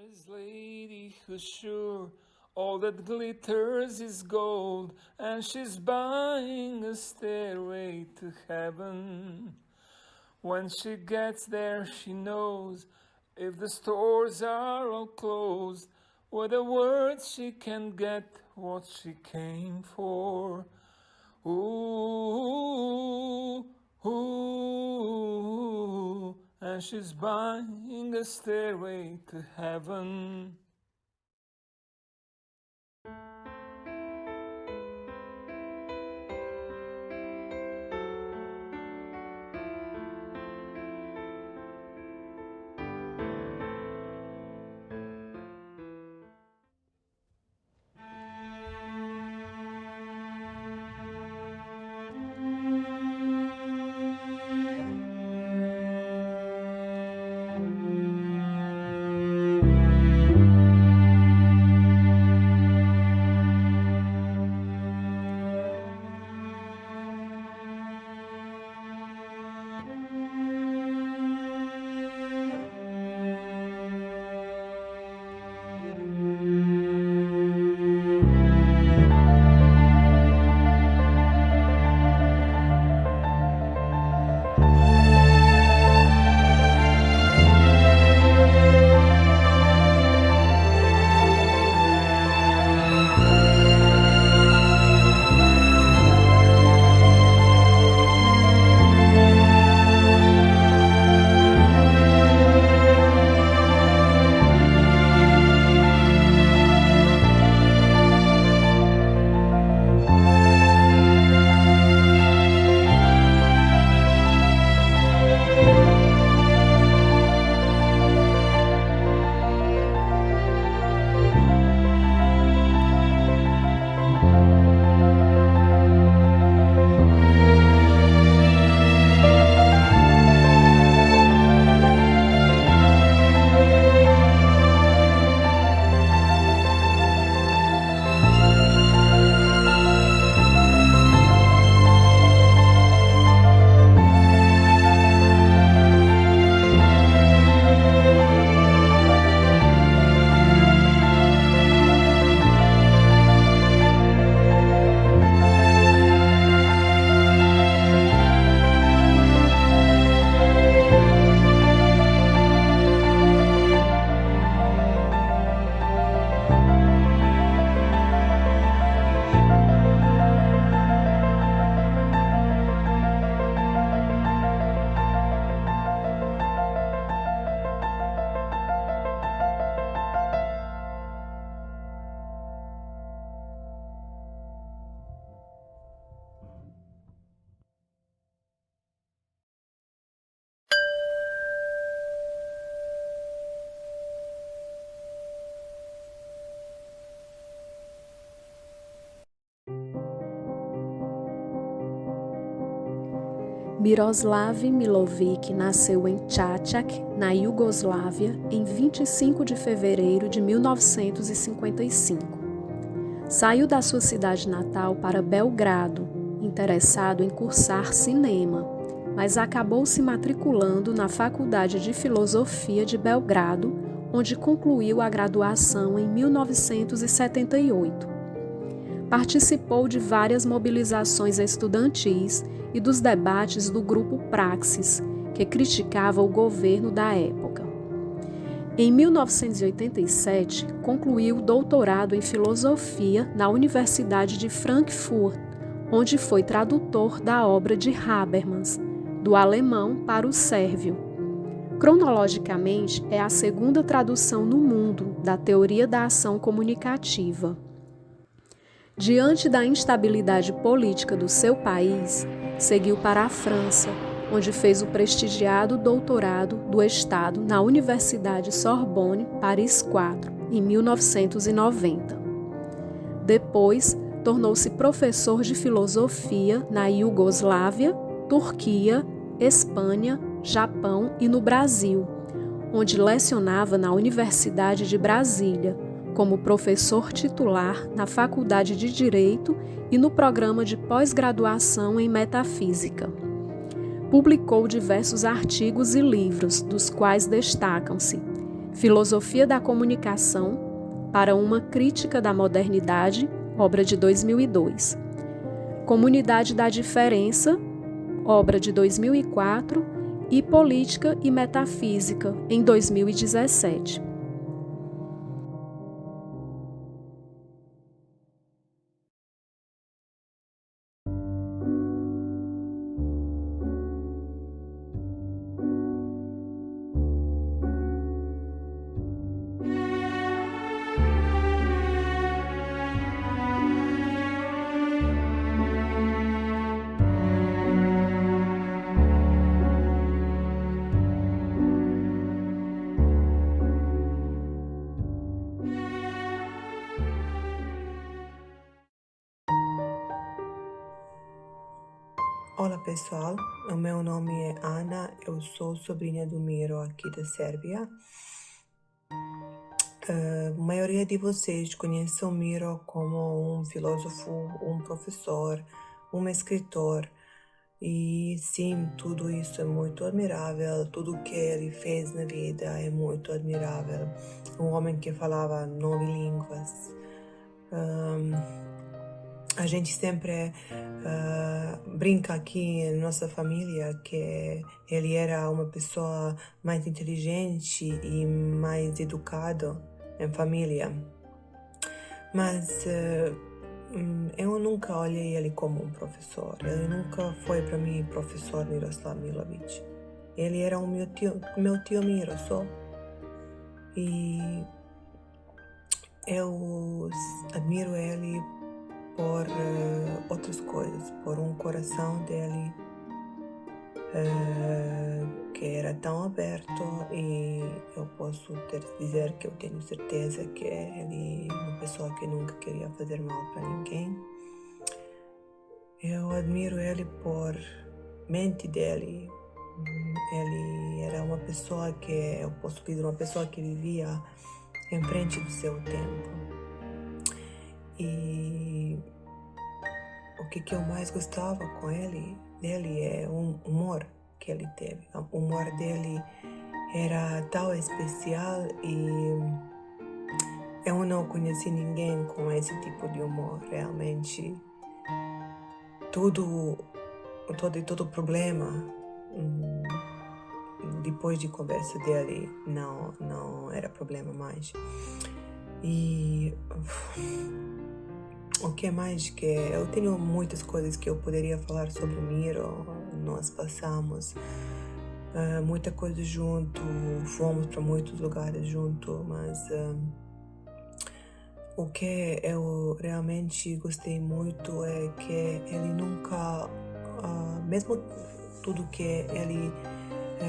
wise lady who's sure all that glitters is gold, and she's buying a stairway to heaven. When she gets there, she knows if the stores are all closed, with the words she can get what she came for. Ooh, ooh, and she's buying a stairway to heaven. Miroslav Milović nasceu em Čačak, na Iugoslávia, em 25 de fevereiro de 1955. Saiu da sua cidade natal para Belgrado, interessado em cursar cinema, mas acabou se matriculando na Faculdade de Filosofia de Belgrado, onde concluiu a graduação em 1978. Participou de várias mobilizações estudantis e dos debates do grupo Praxis, que criticava o governo da época. Em 1987, concluiu o doutorado em filosofia na Universidade de Frankfurt, onde foi tradutor da obra de Habermas, do alemão para o sérvio. Cronologicamente, é a segunda tradução no mundo da teoria da ação comunicativa. Diante da instabilidade política do seu país, seguiu para a França, onde fez o prestigiado doutorado do Estado na Universidade Sorbonne, Paris IV, em 1990. Depois, tornou-se professor de filosofia na Iugoslávia, Turquia, Espanha, Japão e no Brasil, onde lecionava na Universidade de Brasília, como professor titular na Faculdade de Direito e no programa de pós-graduação em Metafísica. Publicou diversos artigos e livros, dos quais destacam-se Filosofia da Comunicação para uma Crítica da Modernidade, obra de 2002. Comunidade da Diferença, obra de 2004, e Política e Metafísica, em 2017. Olá pessoal, o meu nome é Ana, eu sou sobrinha do Miro aqui da Sérvia. A maioria de vocês conhece o Miro como um filósofo, um professor, um escritor. E sim, tudo isso é muito admirável, tudo que ele fez na vida é muito admirável. Um homem que falava 9 línguas. A gente sempre brinca aqui na nossa família que ele era uma pessoa mais inteligente e mais educado em família. Mas eu nunca olhei ele como um professor. Ele nunca foi para mim professor Miroslav Milovic. Ele era meu tio Miro só. E eu admiro ele por outras coisas, por um coração dele que era tão aberto, e eu posso dizer que eu tenho certeza que ele é uma pessoa que nunca queria fazer mal para ninguém. Eu admiro ele por mente dele. Ele era uma pessoa que, eu posso dizer, uma pessoa que vivia em frente do seu tempo. E o que eu mais gostava com dele é o humor que ele teve. O humor dele era tão especial e eu não conheci ninguém com esse tipo de humor. Realmente, todo problema, depois de conversa dele, não era problema mais. E o que mais que eu tenho muitas coisas que eu poderia falar sobre o Miro. Nós passamos muita coisa junto, fomos para muitos lugares junto, mas o que eu realmente gostei muito é que ele nunca, mesmo tudo que ele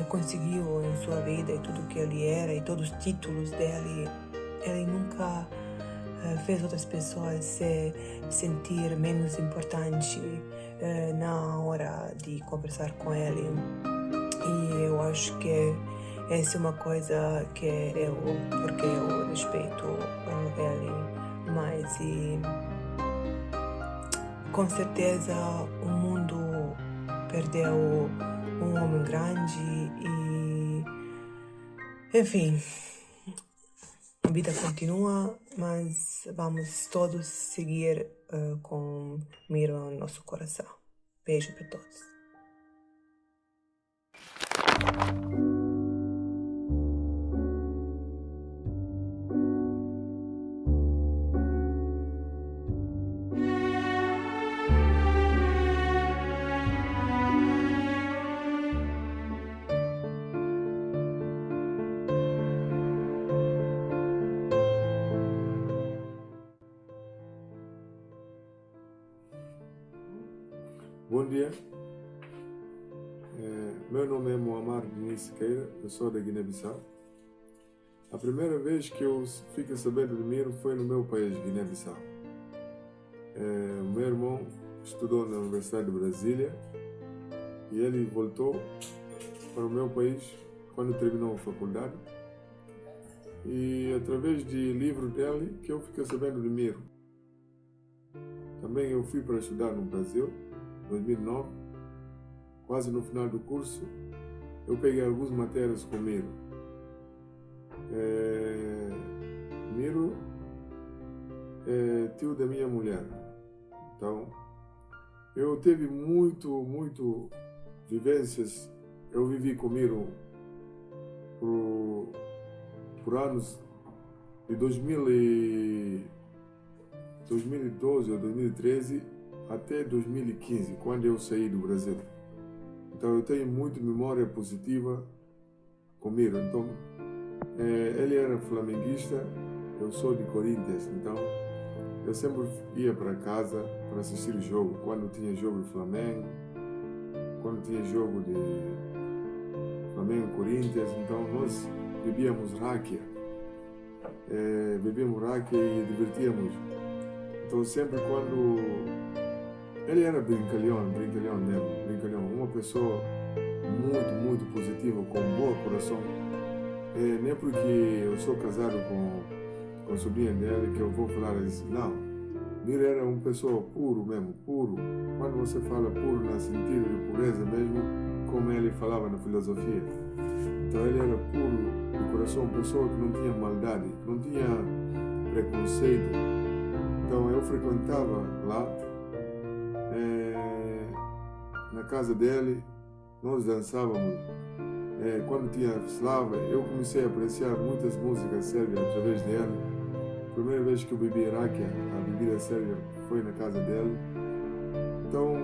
conseguiu em sua vida e tudo que ele era e todos os títulos dele, ele nunca fez outras pessoas se sentir menos importante na hora de conversar com ele. E eu acho que essa é uma coisa porque eu respeito ele mais. E com certeza o mundo perdeu um homem grande e, enfim, a vida continua, mas vamos todos seguir com Miro no nosso coração. Beijo para todos. Bom dia, meu nome é Muammar Diniz Siqueira, eu sou da Guiné-Bissau. A primeira vez que eu fiquei sabendo de Miro foi no meu país, Guiné-Bissau. O meu irmão estudou na Universidade de Brasília e ele voltou para o meu país quando terminou a faculdade. E através de livro dele que eu fiquei sabendo de Miro. Também eu fui para estudar no Brasil, 2009, quase no final do curso, eu peguei algumas matérias com Miro. tio da minha mulher. Então, eu tive muito vivências. Eu vivi com Miro por anos de 2012 ou 2013 até 2015, quando eu saí do Brasil. Então eu tenho muita memória positiva com Miro. Então, ele era flamenguista, eu sou de Corinthians, então eu sempre ia para casa para assistir o jogo, quando tinha jogo de Flamengo, quando tinha jogo de Flamengo e Corinthians, então nós bebíamos raquia, e divertíamos. Então sempre quando... Ele era brincalhão mesmo, uma pessoa muito positiva, com um bom coração. Nem porque eu sou casado com a sobrinha dele que eu vou falar isso, não. Miro era uma pessoa puro mesmo, puro. Quando você fala puro no sentido de pureza mesmo, como ele falava na filosofia. Então ele era puro de coração, uma pessoa que não tinha maldade, não tinha preconceito. Então eu frequentava lá, na casa dele, nós dançávamos. Quando tinha Slava, eu comecei a apreciar muitas músicas sérvias através dele. A primeira vez que eu bebi raquia, a bebida sérvia, foi na casa dele. Então,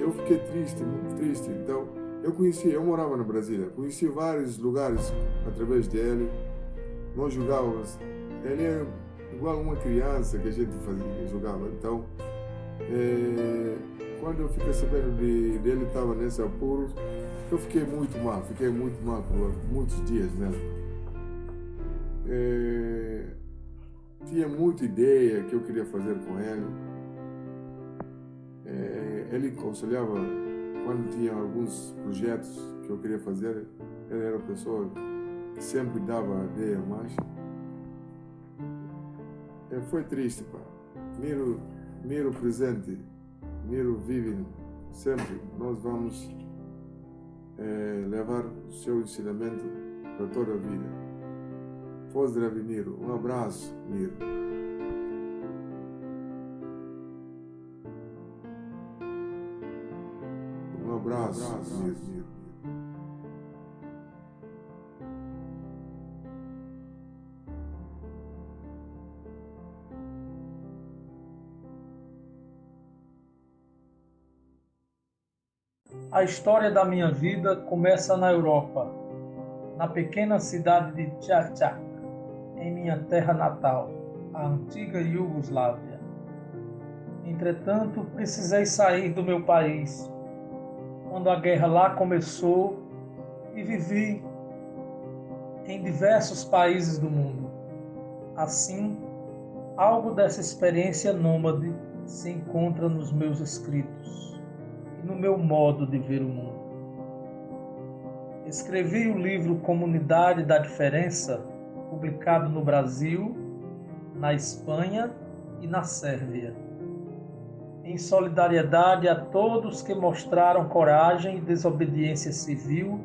eu fiquei triste, muito triste. Então, eu morava na Brasília, conheci vários lugares através dele. Nós jogávamos, ele era igual uma criança que a gente jogava. Então, quando eu fiquei sabendo dele estava nesse apuro, eu fiquei muito mal por muitos dias, né? Tinha muita ideia que eu queria fazer com ele. Ele aconselhava quando tinha alguns projetos que eu queria fazer. Ele era uma pessoa que sempre dava ideia mais. Foi triste, pá. Miro presente, Miro vive sempre. Nós vamos levar o seu ensinamento para toda a vida. Pozdrav, Miro. Um abraço, Miro. Um abraço, Miro. A história da minha vida começa na Europa, na pequena cidade de Čačak, em minha terra natal, a antiga Iugoslávia. Entretanto, precisei sair do meu país quando a guerra lá começou e vivi em diversos países do mundo. Assim, algo dessa experiência nômade se encontra nos meus escritos e no meu modo de ver o mundo. Escrevi o livro Comunidade da Diferença, publicado no Brasil, na Espanha e na Sérvia, em solidariedade a todos que mostraram coragem e desobediência civil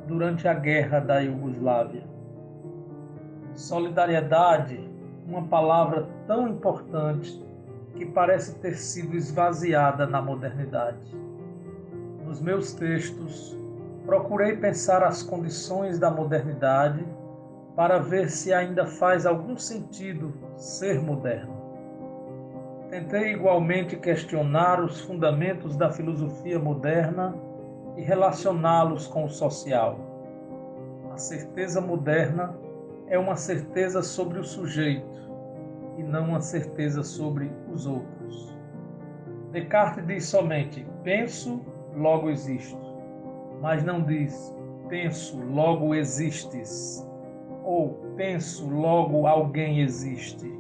durante a guerra da Iugoslávia. Solidariedade, uma palavra tão importante que parece ter sido esvaziada na modernidade. Nos meus textos, procurei pensar as condições da modernidade para ver se ainda faz algum sentido ser moderno. Tentei igualmente questionar os fundamentos da filosofia moderna e relacioná-los com o social. A certeza moderna é uma certeza sobre o sujeito e não uma certeza sobre os outros. Descartes diz somente penso, logo existo, mas não diz penso, logo existes, ou penso, logo alguém existe.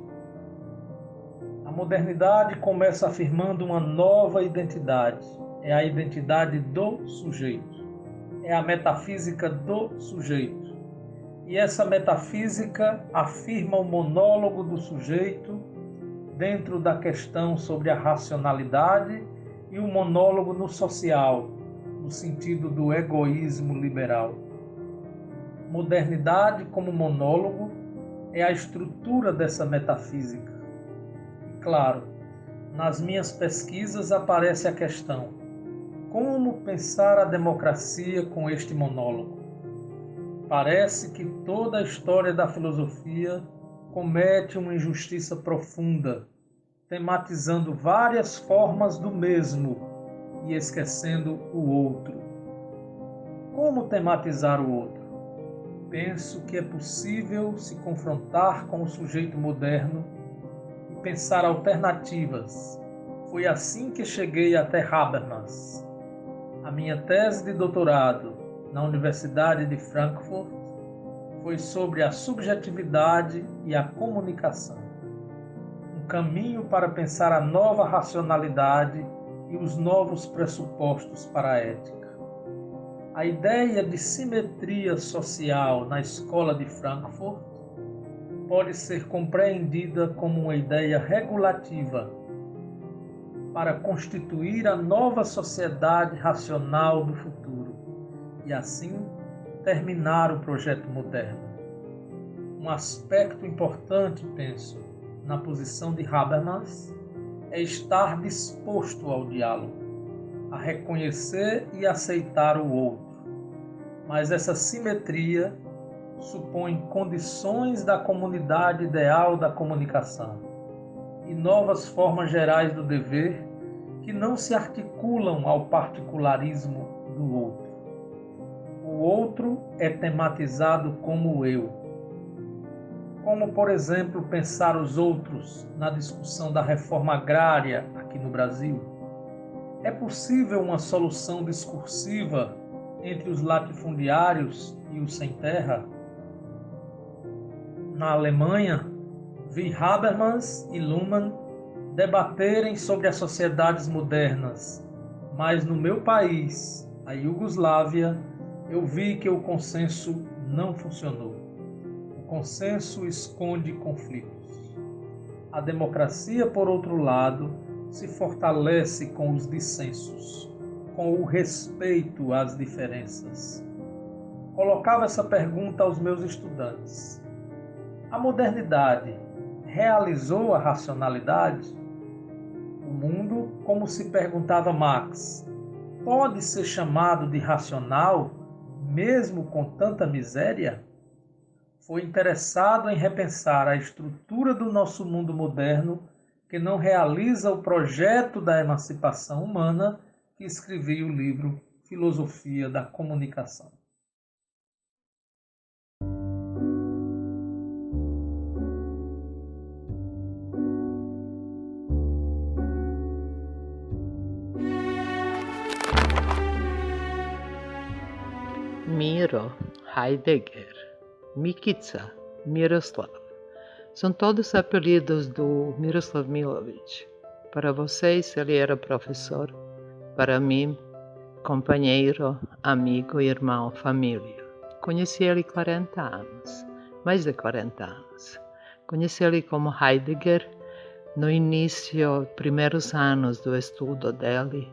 A modernidade começa afirmando uma nova identidade. É a identidade do sujeito. É a metafísica do sujeito. E essa metafísica afirma o monólogo do sujeito dentro da questão sobre a racionalidade e o monólogo no social, no sentido do egoísmo liberal. Modernidade como monólogo é a estrutura dessa metafísica. E, claro, nas minhas pesquisas aparece a questão: como pensar a democracia com este monólogo? Parece que toda a história da filosofia comete uma injustiça profunda, tematizando várias formas do mesmo e esquecendo o outro. Como tematizar o outro? Penso que é possível se confrontar com o sujeito moderno e pensar alternativas. Foi assim que cheguei até Habermas. A minha tese de doutorado na Universidade de Frankfurt foi sobre a subjetividade e a comunicação. Um caminho para pensar a nova racionalidade e os novos pressupostos para a ética. A ideia de simetria social na escola de Frankfurt pode ser compreendida como uma ideia regulativa para constituir a nova sociedade racional do futuro e, assim, terminar o projeto moderno. Um aspecto importante, penso, na posição de Habermas é estar disposto ao diálogo, a reconhecer e aceitar o outro. Mas essa simetria supõe condições da comunidade ideal da comunicação e novas formas gerais do dever que não se articulam ao particularismo do outro. O outro é tematizado como eu. Como, por exemplo, pensar os outros na discussão da reforma agrária aqui no Brasil? É possível uma solução discursiva entre os latifundiários e os sem terra? Na Alemanha, vi Habermas e Luhmann debaterem sobre as sociedades modernas, mas no meu país, a Iugoslávia, eu vi que o consenso não funcionou. O consenso esconde conflitos. A democracia, por outro lado, se fortalece com os dissensos, com o respeito às diferenças. Colocava essa pergunta aos meus estudantes: a modernidade realizou a racionalidade? O mundo, como se perguntava Marx, pode ser chamado de racional, mesmo com tanta miséria? Foi interessado em repensar a estrutura do nosso mundo moderno, que não realiza o projeto da emancipação humana, que escrevi o livro Filosofia da Comunicação. Miro, Heidegger, Mikica, Miroslav. São todos apelidos do Miroslav Milovic. Para vocês, ele era professor. Para mim, companheiro, amigo, irmão, família. Conheci ele 40 anos, mais de 40 anos. Conheci ele como Heidegger no início, primeiros anos do estudo dele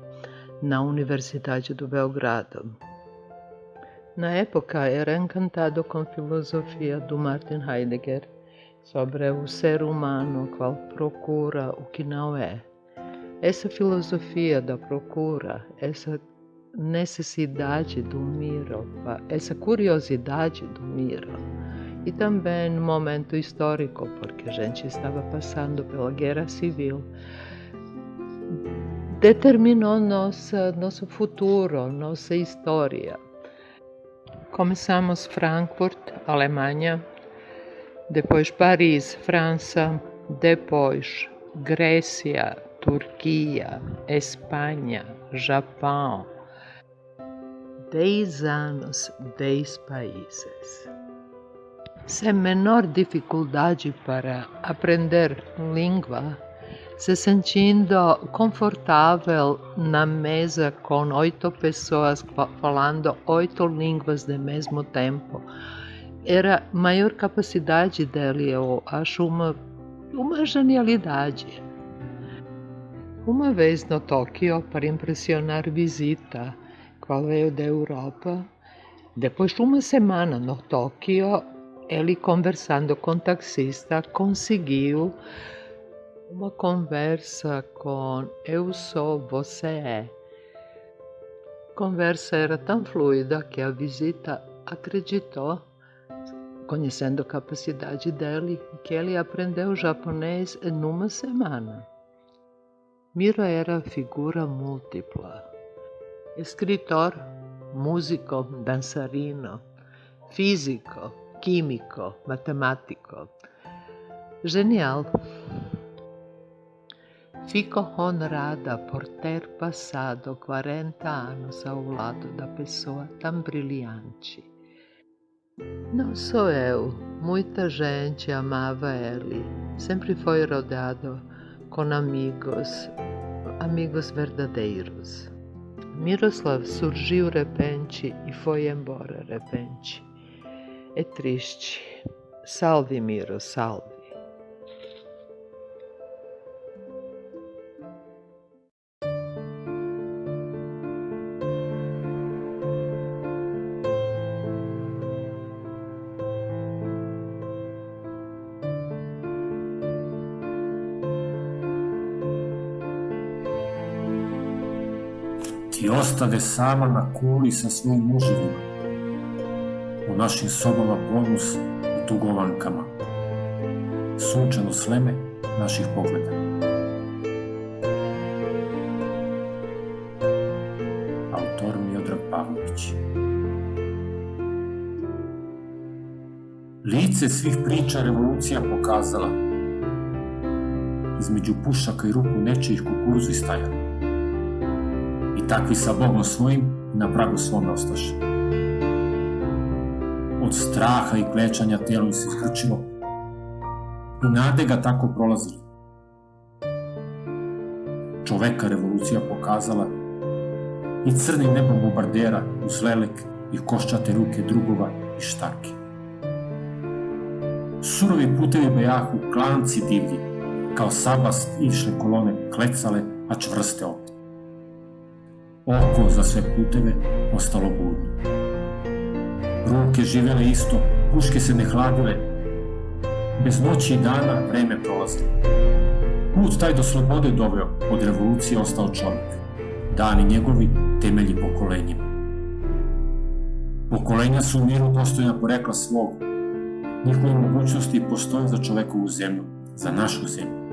na Universidade do Belgrado. Na época, era encantado com a filosofia do Martin Heidegger sobre o ser humano, qual procura o que não é. Essa filosofia da procura, essa necessidade do Miro, essa curiosidade do Miro, e também no momento histórico, porque a gente estava passando pela Guerra Civil, determinou nosso futuro, nossa história. Começamos Frankfurt, Alemanha, depois Paris, França, depois Grécia, Turquia, Espanha, Japão. 10 anos, 10 países. Sem menor dificuldade para aprender língua, se sentindo confortável na mesa com 8 pessoas falando 8 línguas ao mesmo tempo. Era a maior capacidade dele, eu acho uma genialidade. Uma vez no Tóquio, para impressionar visita, qual veio da Europa, depois de uma semana no Tóquio, Ele, conversando com o taxista, conseguiu uma conversa com eu sou, você é. A conversa era tão fluida que a visita acreditou, conhecendo a capacidade dele, que ele aprendeu japonês em uma semana. Miro era figura múltipla. Escritor, músico, dançarino, físico, químico, matemático. Genial. Fico honrada por ter passado 40 anos ao lado da pessoa tão brilhante. Não sou eu, muita gente amava ele. Sempre foi rodeado com amigos verdadeiros. Miroslav surgiu de repente e foi embora de repente. É triste. Salve, Miro, salve. Ti ostade sama na kuli sa svojim muževima, u našim sobama bonus u tugovankama, sunčano sleme naših pogleda. Autor Miodrag Pavlović. Lice svih priča revolucija pokazala, između pušaka i ruku nečijih kukuruzu i stajala. I takvi sa Bogom svojim na pragu svome ostaše. Od straha i klečanja telo im se iskrčilo i nade ga tako prolazili. Čoveka revolucija pokazala i crnim nebom bombardera uz lelek i koščate ruke drugova i štarke. Surovi putevi bejahu, klanci divlji, kao sabast išle kolone klecale, a čvrste opet. Oko za sve puteve ostalo budno. Ruke živele isto, puške se ne hladile. Bez noći i dana vreme prolazilo. Put taj do slobode doveo, od revolucije ostao čovjek. Dani njegovi temelji pokolenjima. Pokolenja su u miru dostojna porekla svog. Njihove mogućnosti postoje za čovekovu zemlju, za našu zemlju.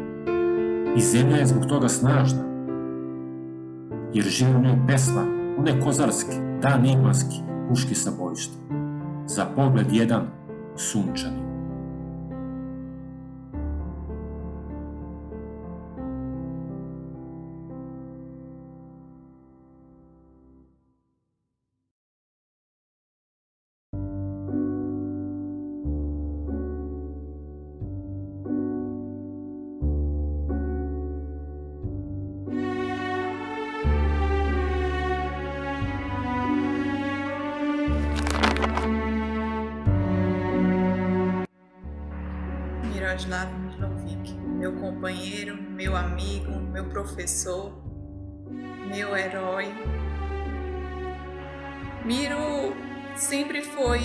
I zemlja je zbog toga snažna. Jer živi u njoj pesma, one kozarske, dan imanski, puške sa bojišta. Za pogled jedan, sunčani. Miroslav Milovic, meu companheiro, meu amigo, meu professor, meu herói. Miro sempre foi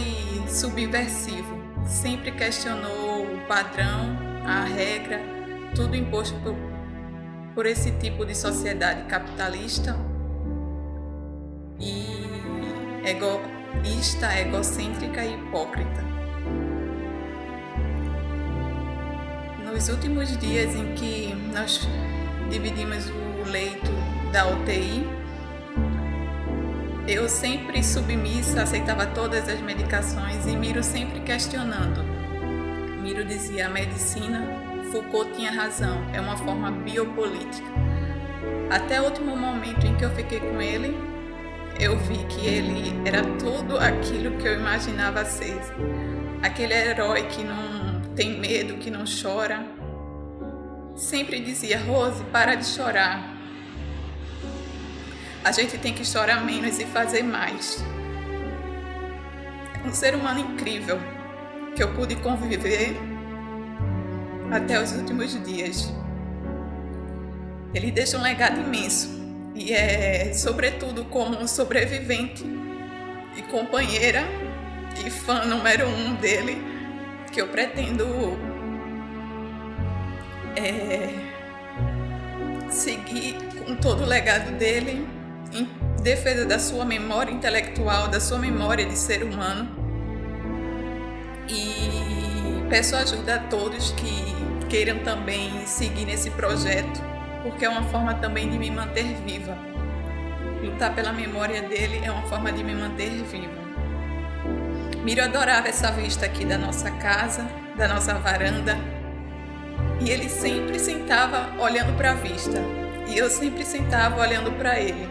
subversivo, sempre questionou o padrão, a regra, tudo imposto por esse tipo de sociedade capitalista e egoísta, egocêntrica e hipócrita. Nos últimos dias em que nós dividimos o leito da UTI, eu sempre submissa, aceitava todas as medicações e Miro sempre questionando. Miro dizia, a medicina, Foucault tinha razão, é uma forma biopolítica. Até o último momento em que eu fiquei com ele, eu vi que ele era tudo aquilo que eu imaginava ser. Aquele herói que não tem medo, que não chora. Sempre dizia, Rose, para de chorar. A gente tem que chorar menos e fazer mais. Um ser humano incrível que eu pude conviver até os últimos dias. Ele deixa um legado imenso e é, sobretudo, como um sobrevivente e companheira e fã número 1 dele. que eu pretendo seguir com todo o legado dele em defesa da sua memória intelectual, da sua memória de ser humano. E peço ajuda a todos que queiram também seguir nesse projeto, porque é uma forma também de me manter viva. Lutar pela memória dele é uma forma de me manter viva. Miro adorava essa vista aqui da nossa casa, da nossa varanda, e ele sempre sentava olhando para a vista, e eu sempre sentava olhando para ele,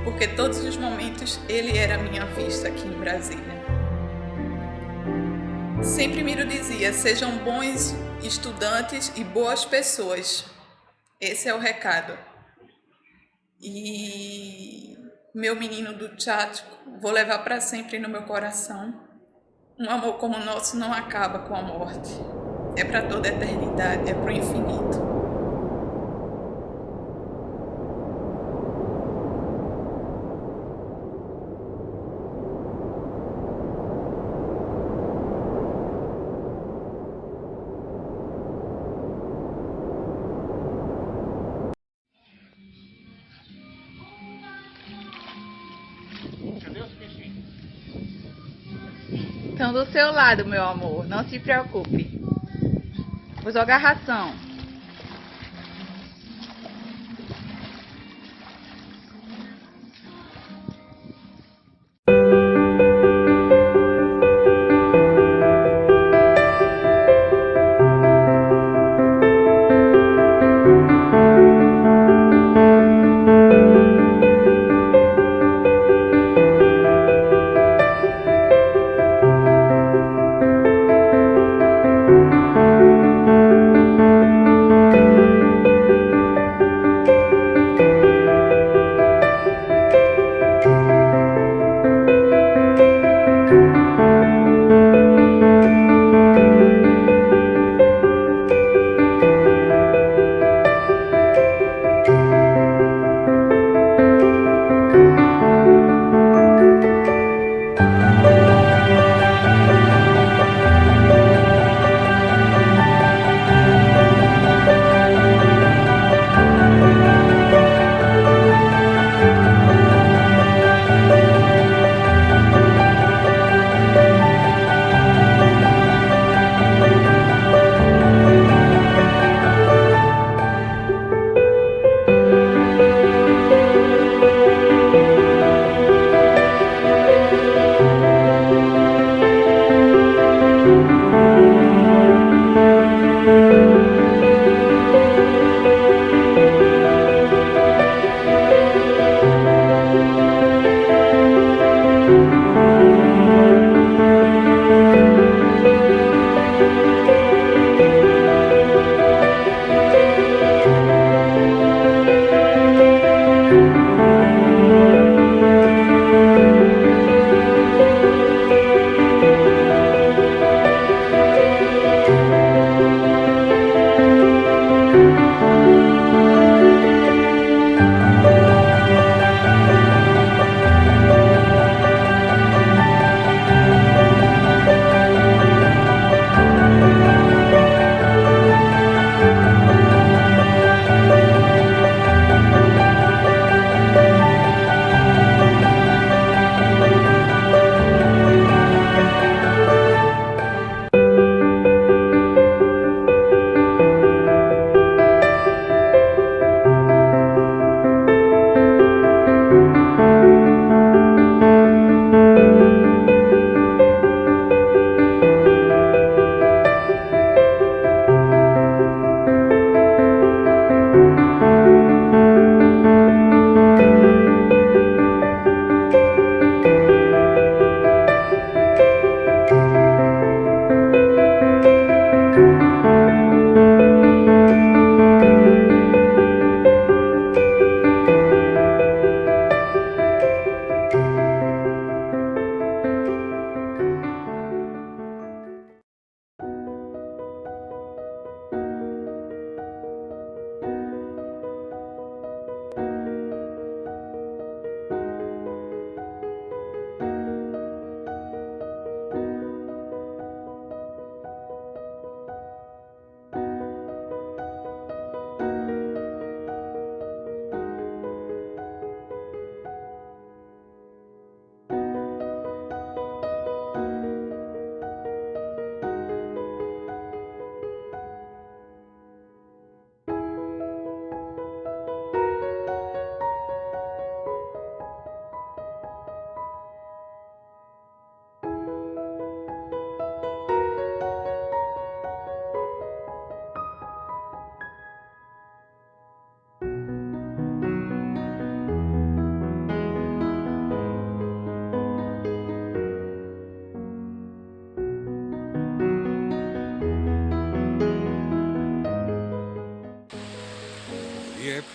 porque todos os momentos ele era a minha vista aqui em Brasília. Sempre Miro dizia: sejam bons estudantes e boas pessoas. Esse é o recado. E meu menino do Tchatcho, vou levar para sempre no meu coração. Um amor como o nosso não acaba com a morte. É para toda a eternidade, é para o infinito. Estão do seu lado, meu amor. Não se preocupe. Vou jogar ração.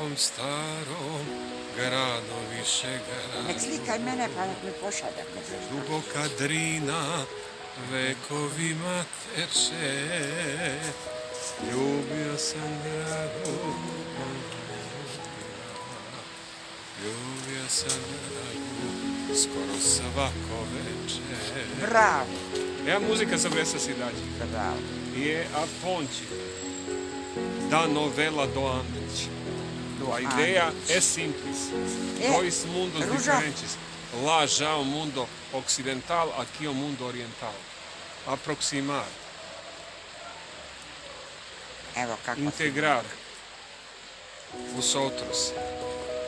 nekom starom gradu višega. Nek slikaj mene pa nek mi pošalje. Duboka Drina vekovima teče. Ljubio sam Dragu, ljubio sam Dragu, skoro svako večer. Bravo. É a música sobre essa cidade. Bravo. E é a fonte da novela do Andrich. A ideia é simples. Dois mundos diferentes. Lá já o mundo ocidental, aqui o mundo oriental. Aproximar. Integrar os outros.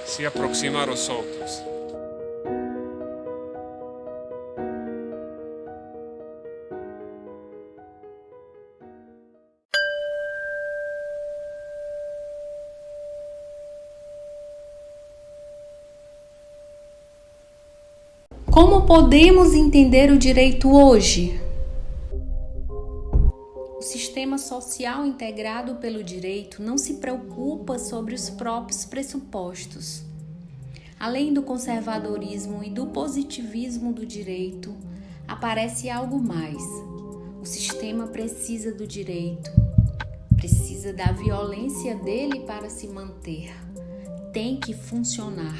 Se aproximar aos outros. Como podemos entender o direito hoje? O sistema social integrado pelo direito não se preocupa sobre os próprios pressupostos. Além do conservadorismo e do positivismo do direito, aparece algo mais. O sistema precisa do direito, precisa da violência dele para se manter. Tem que funcionar.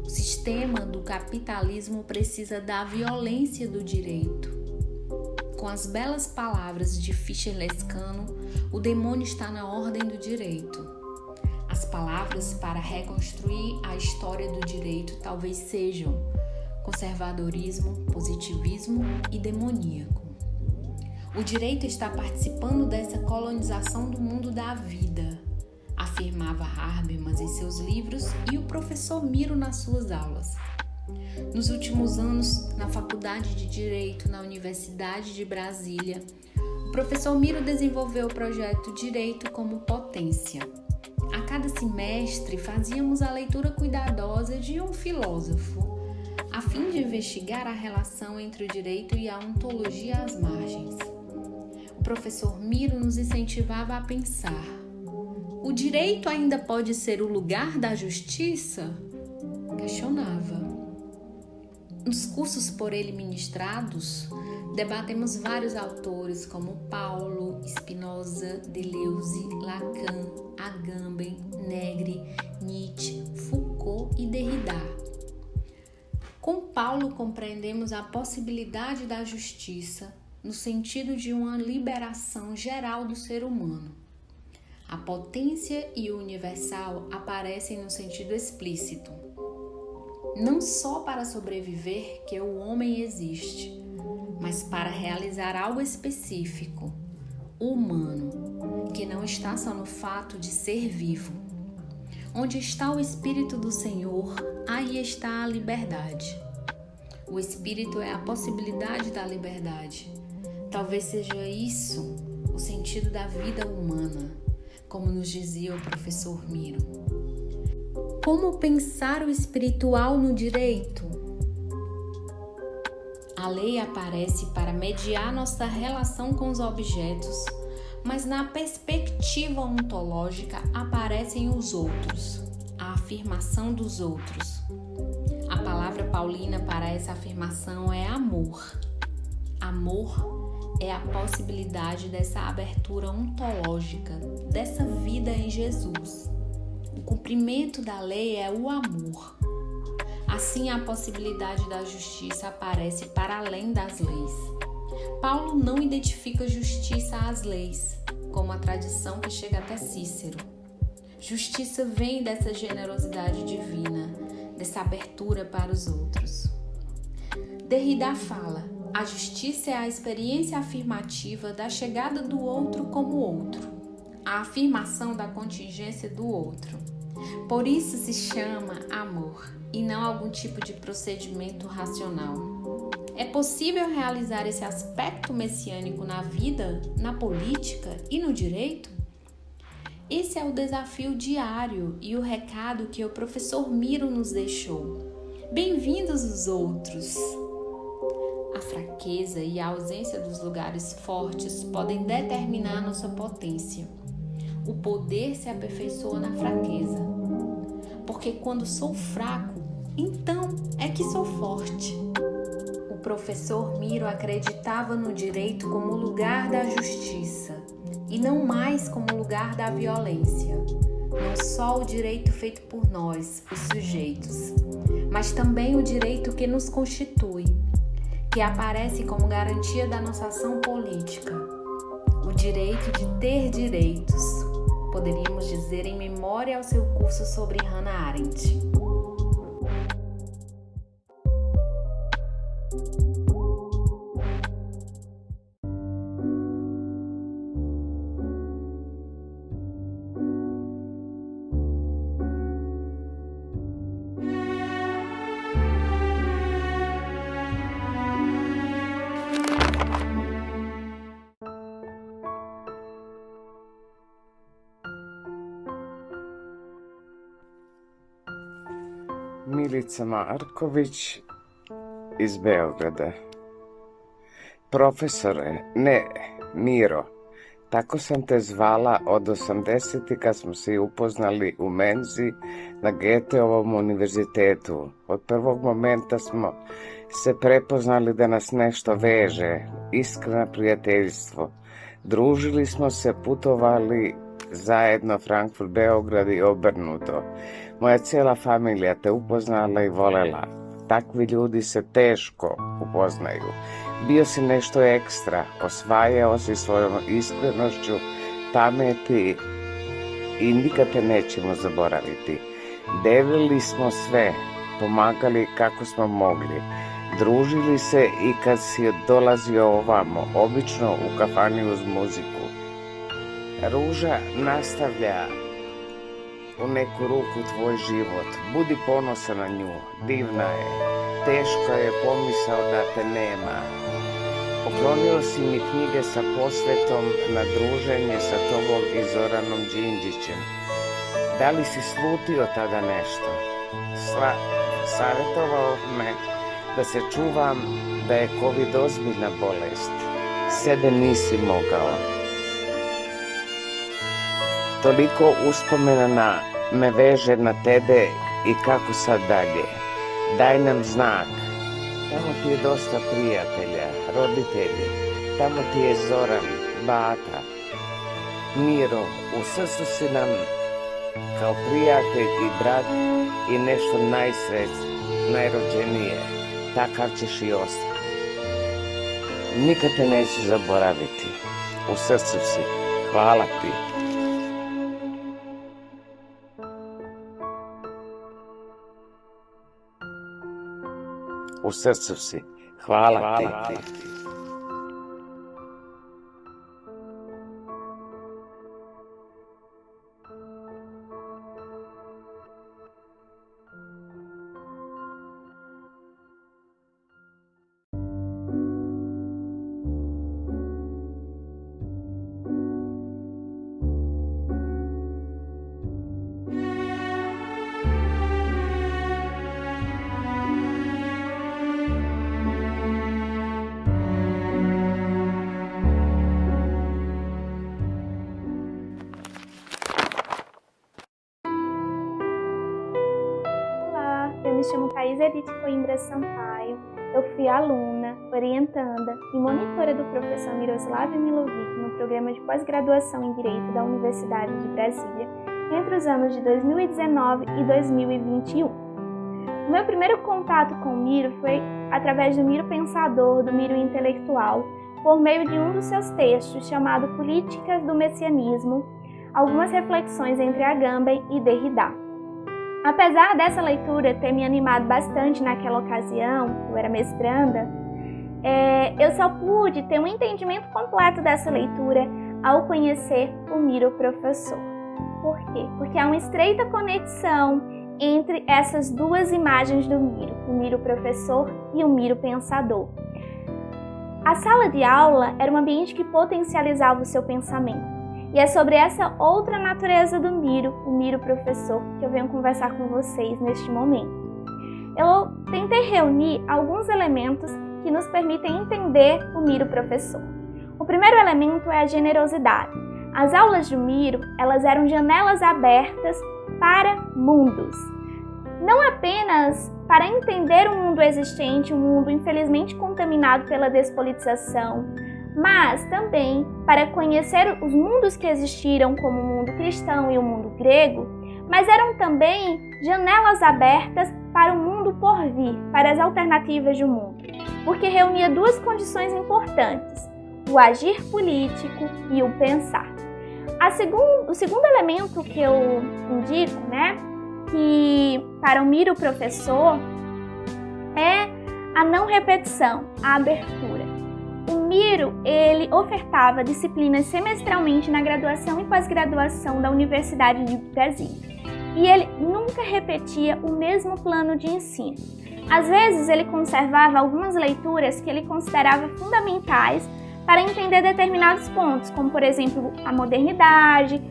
O sistema do capitalismo precisa da violência do direito. Com as belas palavras de Fischer Lescano, o demônio está na ordem do direito. As palavras para reconstruir a história do direito talvez sejam conservadorismo, positivismo e demoníaco. O direito está participando dessa colonização do mundo da vida, afirmava Habermas em seus livros e o professor Miro nas suas aulas. Nos últimos anos, na Faculdade de Direito na Universidade de Brasília, o professor Miro desenvolveu o projeto Direito como Potência. A cada semestre, fazíamos a leitura cuidadosa de um filósofo, a fim de investigar a relação entre o direito e a ontologia às margens. O professor Miro nos incentivava a pensar: o direito ainda pode ser o lugar da justiça? Questionava. Nos cursos por ele ministrados, debatemos vários autores como Paulo, Spinoza, Deleuze, Lacan, Agamben, Negri, Nietzsche, Foucault e Derrida. Com Paulo compreendemos a possibilidade da justiça no sentido de uma liberação geral do ser humano. A potência e o universal aparecem no sentido explícito. Não só para sobreviver que o homem existe, mas para realizar algo específico, humano, que não está só no fato de ser vivo. Onde está o Espírito do Senhor, aí está a liberdade. O Espírito é a possibilidade da liberdade. Talvez seja isso o sentido da vida humana, como nos dizia o professor Miro. Como pensar o espiritual no direito? A lei aparece para mediar nossa relação com os objetos, mas na perspectiva ontológica aparecem os outros, a afirmação dos outros. A palavra paulina para essa afirmação é amor. Amor é a possibilidade dessa abertura ontológica, dessa vida em Jesus. O cumprimento da lei é o amor. Assim, a possibilidade da justiça aparece para além das leis. Paulo não identifica justiça às leis, como a tradição que chega até Cícero. Justiça vem dessa generosidade divina, dessa abertura para os outros. Derrida fala: a justiça é a experiência afirmativa da chegada do outro como outro, a afirmação da contingência do outro. Por isso se chama amor, e não algum tipo de procedimento racional. É possível realizar esse aspecto messiânico na vida, na política e no direito? Esse é o desafio diário e o recado que o professor Miro nos deixou. Bem-vindos os outros! A fraqueza e a ausência dos lugares fortes podem determinar nossa potência. O poder se aperfeiçoa na fraqueza. porque quando sou fraco, então é que sou forte. O professor Miro acreditava no direito como lugar da justiça e não mais como lugar da violência. Não só o direito feito por nós, os sujeitos, mas também o direito que nos constitui, que aparece como garantia da nossa ação política. O direito de ter direitos, poderíamos dizer em memória ao seu curso sobre Hannah Arendt. Milica Marković iz Beograda. Profesore, ne, Miro, tako sam te zvala od 80. kad smo se upoznali u menzi na Goetheovom univerzitetu. Od prvog momenta smo se prepoznali da nas nešto veže, iskreno prijateljstvo. Družili smo se, putovali zajedno Frankfurt, Beograd i obrnuto. Moja cijela familija te upoznala i volela. Takvi ljudi se teško upoznaju. Bio si nešto ekstra, osvajao si svojom iskrenošću, pameti i nikad te nećemo zaboraviti. Delili smo sve, pomagali kako smo mogli. Družili se i kad si dolazio ovamo, obično u kafani uz muziku. Ruža nastavlja u neku ruku tvoj život. Budi ponosan na nju, divna je. Teško je pomisao da te nema. Poklonio si mi knjige sa posvetom na druženje sa tobom i Zoranom Đinđićem. Da li si slutio tada nešto? Savjetovao me da se čuvam, da je COVID ozbiljna bolest. Sebe nisi mogao. Toliko uspomena me veže na tebe i kako sad dalje. Daj nam znak. Tamo ti je dosta prijatelja, roditelji. Tamo ti je Zoran, baka. Miro, u srcu si nam kao prijatelj i brat i nešto najrođenije. Takav ćeš i ostati. Nikad te neću zaboraviti. U srcu si. Hvala ti. U srcu si. Hvala ti. Eu me chamo Thaís Edith Coimbra Sampaio, eu fui aluna, orientanda e monitora do professor Miroslav Milovic no programa de pós-graduação em Direito da Universidade de Brasília entre os anos de 2019 e 2021. O meu primeiro contato com o Miro foi através do Miro Pensador, do Miro Intelectual, por meio de um dos seus textos chamado Políticas do Messianismo, algumas reflexões entre Agamben e Derrida. Apesar dessa leitura ter me animado bastante naquela ocasião, eu era mestranda, eu só pude ter um entendimento completo dessa leitura ao conhecer o Miro Professor. Por quê? Porque há uma estreita conexão entre essas duas imagens do Miro, o Miro Professor e o Miro Pensador. A sala de aula era um ambiente que potencializava o seu pensamento. E é sobre essa outra natureza do Miro, o Miro Professor, que eu venho conversar com vocês neste momento. Eu tentei reunir alguns elementos que nos permitem entender o Miro Professor. O primeiro elemento é a generosidade. As aulas do Miro, elas eram janelas abertas para mundos. não apenas para entender o mundo existente, um mundo infelizmente contaminado pela despolitização, mas também para conhecer os mundos que existiram, como o mundo cristão e o mundo grego, mas eram também janelas abertas para o mundo por vir, para as alternativas do mundo, porque reunia duas condições importantes: o agir político e o pensar. O segundo elemento que eu indico, que para o Miro professor, é a não repetição, a abertura. O Miro, ele ofertava disciplinas semestralmente na graduação e pós-graduação da Universidade de Brasília. E ele nunca repetia o mesmo plano de ensino. Às vezes, ele conservava algumas leituras que ele considerava fundamentais para entender determinados pontos, como, por exemplo, a modernidade,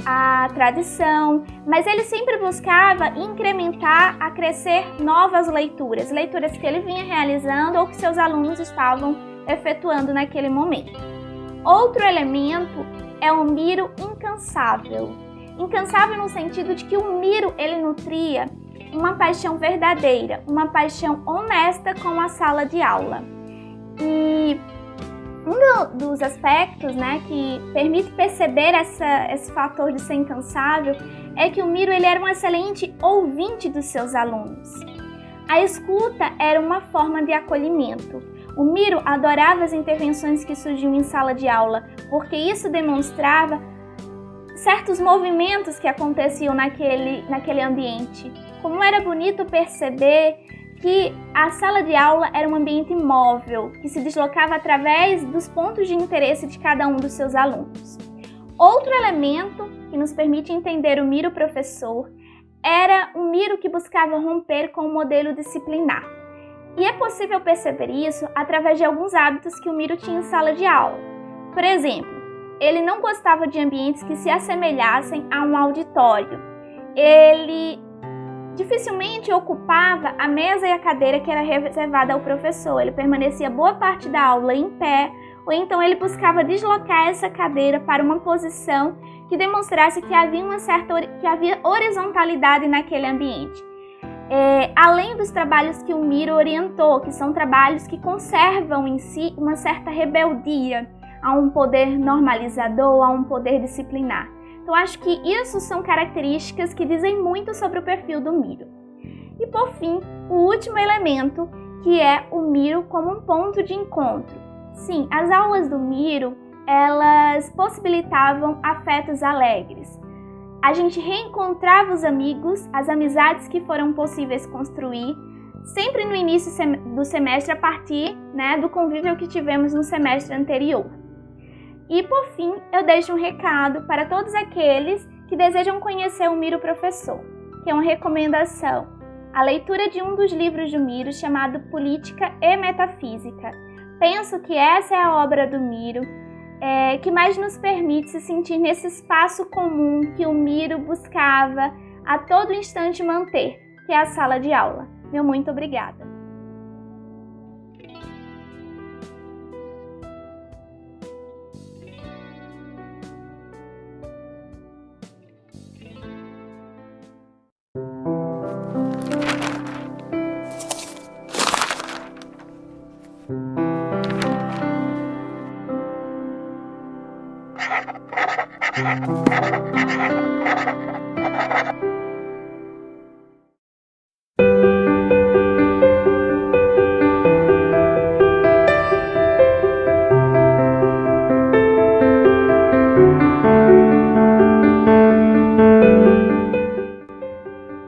a tradição, mas ele sempre buscava incrementar, acrescer novas leituras que ele vinha realizando ou que seus alunos estavam efetuando naquele momento. Outro elemento é o Miro incansável. Incansável no sentido de que o Miro, ele nutria uma paixão verdadeira, uma paixão honesta com a sala de aula. E um dos aspectos, que permite perceber esse fator de ser incansável é que o Miro, ele era um excelente ouvinte dos seus alunos. A escuta era uma forma de acolhimento. O Miro adorava as intervenções que surgiam em sala de aula, porque isso demonstrava certos movimentos que aconteciam naquele ambiente. Como era bonito perceber que a sala de aula era um ambiente móvel, que se deslocava através dos pontos de interesse de cada um dos seus alunos. Outro elemento que nos permite entender o Miro professor era o Miro que buscava romper com o modelo disciplinar. E é possível perceber isso através de alguns hábitos que o Miro tinha em sala de aula. Por exemplo, ele não gostava de ambientes que se assemelhassem a um auditório. Ele dificilmente ocupava a mesa e a cadeira que era reservada ao professor. Ele permanecia boa parte da aula em pé, ou então ele buscava deslocar essa cadeira para uma posição que demonstrasse que havia horizontalidade naquele ambiente. Além dos trabalhos que o Miro orientou, que são trabalhos que conservam em si uma certa rebeldia a um poder normalizador, a um poder disciplinar. Então, acho que isso são características que dizem muito sobre o perfil do Miro. E, por fim, o último elemento, que é o Miro como um ponto de encontro. Sim, as aulas do Miro, elas possibilitavam afetos alegres. A gente reencontrava os amigos, as amizades que foram possíveis construir, sempre no início do semestre, a partir do convívio que tivemos no semestre anterior. E, por fim, eu deixo um recado para todos aqueles que desejam conhecer o Miro professor, que é uma recomendação: a leitura de um dos livros do Miro, chamado Política e Metafísica. Penso que essa é a obra do Miro que mais nos permite se sentir nesse espaço comum que o Miro buscava a todo instante manter, que é a sala de aula. Meu muito obrigada.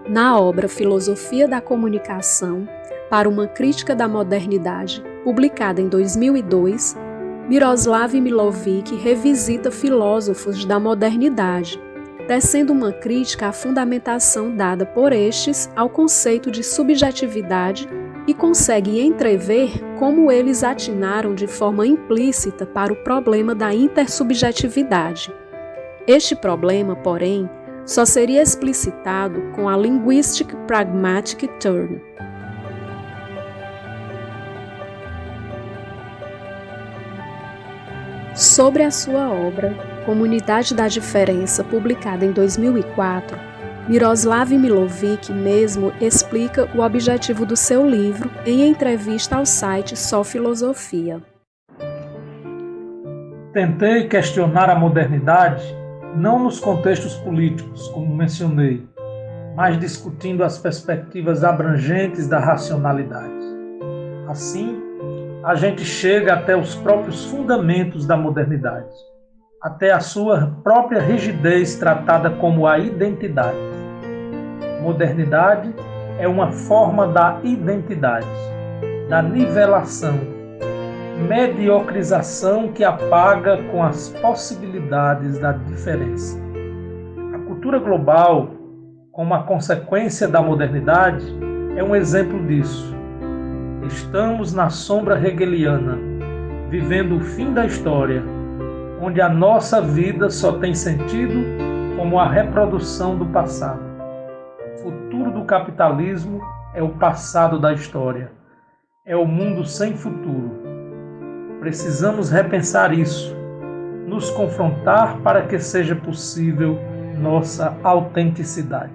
Na obra Filosofia da Comunicação, para uma crítica da modernidade, publicada em 2002, Miroslav Milovic revisita filósofos da modernidade, tecendo uma crítica à fundamentação dada por estes ao conceito de subjetividade e consegue entrever como eles atinaram de forma implícita para o problema da intersubjetividade. Este problema, porém, só seria explicitado com a Linguistic Pragmatic Turn. Sobre a sua obra, Comunidade da Diferença, publicada em 2004, Miroslav Milovic mesmo explica o objetivo do seu livro em entrevista ao site Só Filosofia. Tentei questionar a modernidade não nos contextos políticos, como mencionei, mas discutindo as perspectivas abrangentes da racionalidade. Assim, a gente chega até os próprios fundamentos da modernidade, até a sua própria rigidez tratada como a identidade. Modernidade é uma forma da identidade, da nivelação, mediocrização que apaga com as possibilidades da diferença. A cultura global, como a consequência da modernidade, é um exemplo disso. Estamos na sombra hegeliana, vivendo o fim da história, onde a nossa vida só tem sentido como a reprodução do passado. O futuro do capitalismo é o passado da história. É o mundo sem futuro. Precisamos repensar isso, nos confrontar para que seja possível nossa autenticidade.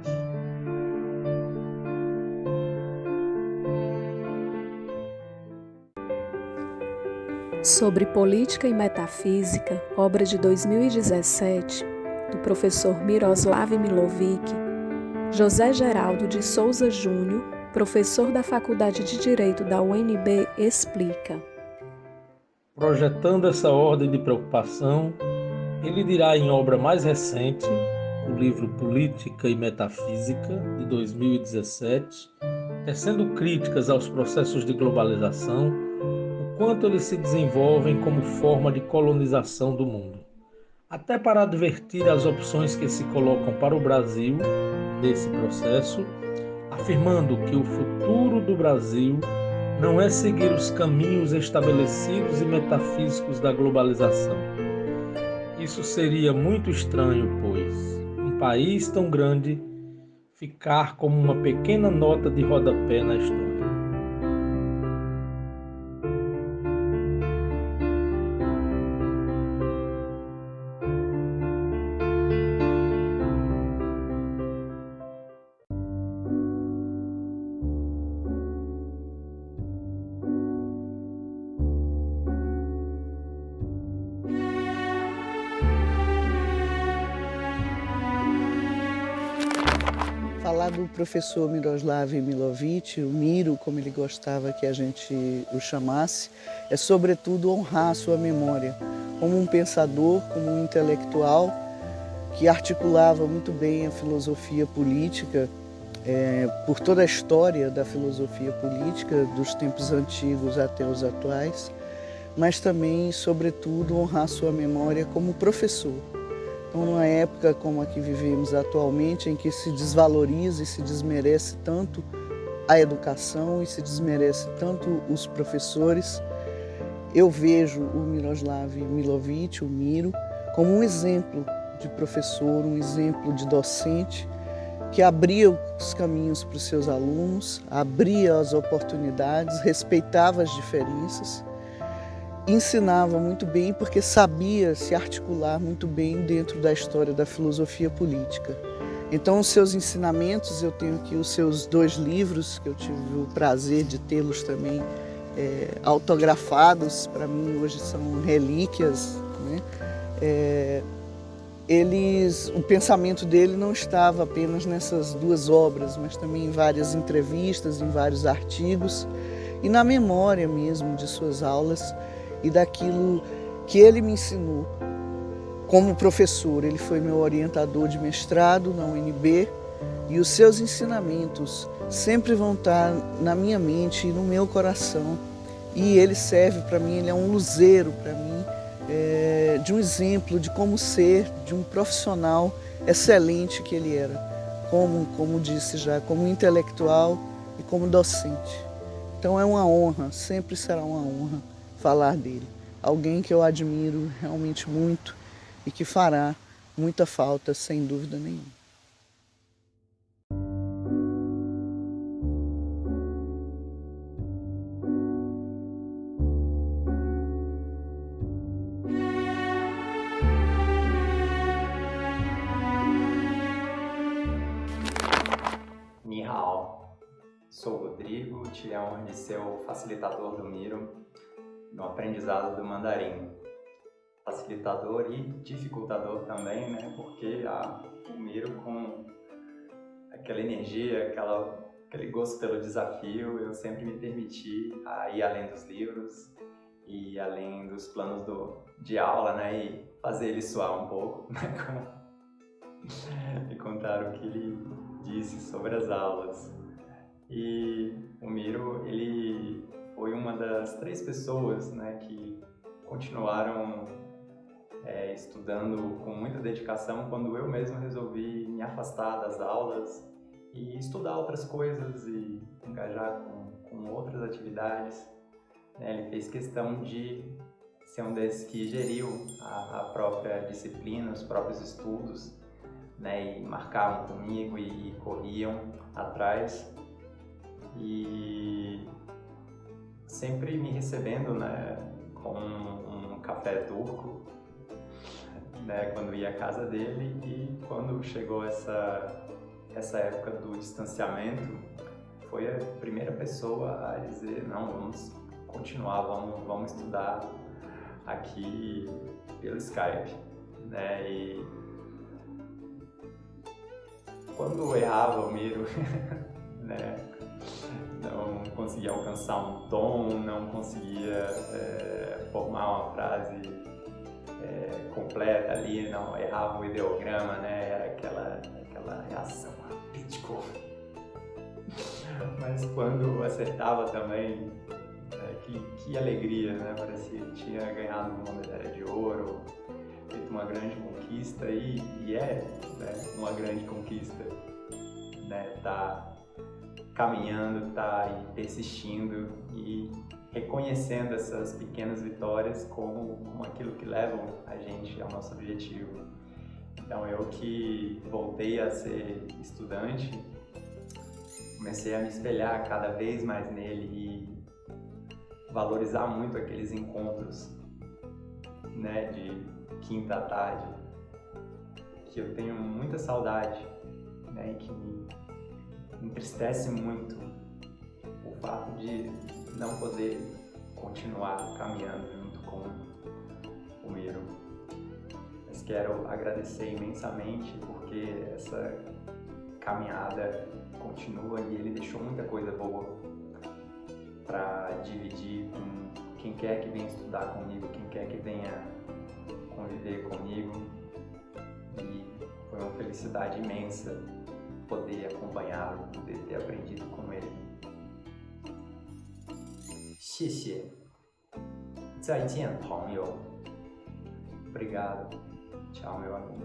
Sobre Política e Metafísica, obra de 2017, do professor Miroslav Milovic, José Geraldo de Souza Júnior, professor da Faculdade de Direito da UNB, explica. Projetando essa ordem de preocupação, ele dirá em obra mais recente, o livro Política e Metafísica, de 2017, tecendo críticas aos processos de globalização, o quanto eles se desenvolvem como forma de colonização do mundo. Até para advertir as opções que se colocam para o Brasil nesse processo, afirmando que o futuro do Brasil não é seguir os caminhos estabelecidos e metafísicos da globalização. Isso seria muito estranho, pois um país tão grande ficar como uma pequena nota de rodapé na história. Falar do professor Miroslav Milovic, o Miro, como ele gostava que a gente o chamasse, é sobretudo honrar a sua memória, como um pensador, como um intelectual que articulava muito bem a filosofia política, por toda a história da filosofia política, dos tempos antigos até os atuais, mas também, sobretudo, honrar a sua memória como professor. Então, numa época como a que vivemos atualmente, em que se desvaloriza e se desmerece tanto a educação e se desmerece tanto os professores, eu vejo o Miroslav Milovic, o Miro, como um exemplo de professor, um exemplo de docente que abria os caminhos para os seus alunos, abria as oportunidades, respeitava as diferenças, ensinava muito bem porque sabia se articular muito bem dentro da história da filosofia política. Então, os seus ensinamentos, eu tenho aqui os seus 2 livros, que eu tive o prazer de tê-los também autografados, para mim hoje são relíquias, né? O pensamento dele não estava apenas nessas 2 obras, mas também em várias entrevistas, em vários artigos e na memória mesmo de suas aulas e daquilo que ele me ensinou como professor. Ele foi meu orientador de mestrado na UNB e os seus ensinamentos sempre vão estar na minha mente e no meu coração. E ele serve para mim, ele é um luzeiro para mim, de um exemplo de como ser, de um profissional excelente que ele era, como disse já, como intelectual e como docente. Então é uma honra, sempre será uma honra falar dele. Alguém que eu admiro realmente muito e que fará muita falta, sem dúvida nenhuma. Rodrigo, tive a honra de ser o facilitador do Miro no aprendizado do mandarim. Facilitador e dificultador também, né? Porque o Miro, com aquela energia, aquele gosto pelo desafio, eu sempre me permiti a ir além dos livros e além dos planos de aula, né? E fazer ele suar um pouco, né? E contar o que ele disse sobre as aulas. E o Miro, ele foi uma das 3 pessoas, né, que continuaram estudando com muita dedicação quando eu mesmo resolvi me afastar das aulas e estudar outras coisas e engajar com outras atividades. Ele fez questão de ser um desses que geriu a própria disciplina, os próprios estudos, né, e marcavam comigo e corriam atrás. E sempre me recebendo, né, com um café turco, né, quando ia à casa dele. E quando chegou essa época do distanciamento, foi a primeira pessoa a dizer: não, vamos continuar, vamos estudar aqui pelo Skype, né? E quando errava o Miro, né, não conseguia alcançar um tom, não conseguia formar uma frase completa ali, não errava o ideograma, né? Era aquela reação crítica. Mas quando acertava também, que alegria, né? Parecia que tinha ganhado uma medalha de ouro, feito uma grande conquista e né, uma grande conquista, né? Tá caminhando, tá aí persistindo e reconhecendo essas pequenas vitórias como aquilo que levam a gente ao nosso objetivo. Então eu que voltei a ser estudante, comecei a me espelhar cada vez mais nele e valorizar muito aqueles encontros, né, de quinta à tarde, que eu tenho muita saudade, né, e que me entristece muito o fato de não poder continuar caminhando junto com o Miro. Mas quero agradecer imensamente porque essa caminhada continua e ele deixou muita coisa boa para dividir com quem quer que venha estudar comigo, quem quer que venha conviver comigo. E foi uma felicidade imensa poder acompanhá-lo, poder ter aprendido com ele. 谢谢，再见，朋友。Obrigado. Tchau, meu amigo.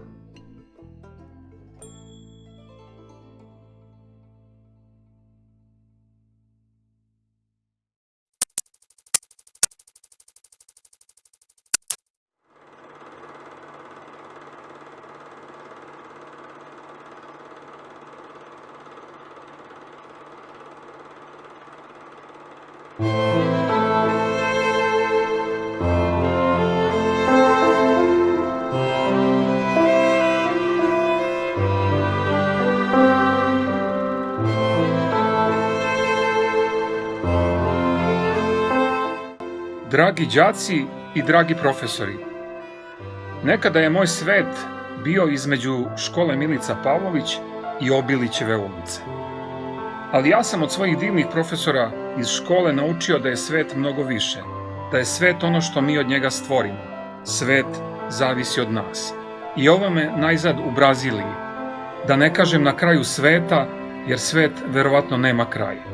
Dragi đaci i dragi profesori, nekada je moj svet bio između škole Milica Pavlović i Obilićeve ulice. Ali ja sam od svojih divnih profesora iz škole naučio da je svet mnogo više, da je svet ono što mi od njega stvorimo. Svet zavisi od nas. I ovo me najzad u Braziliji, da ne kažem na kraju sveta, jer svet verovatno nema kraja.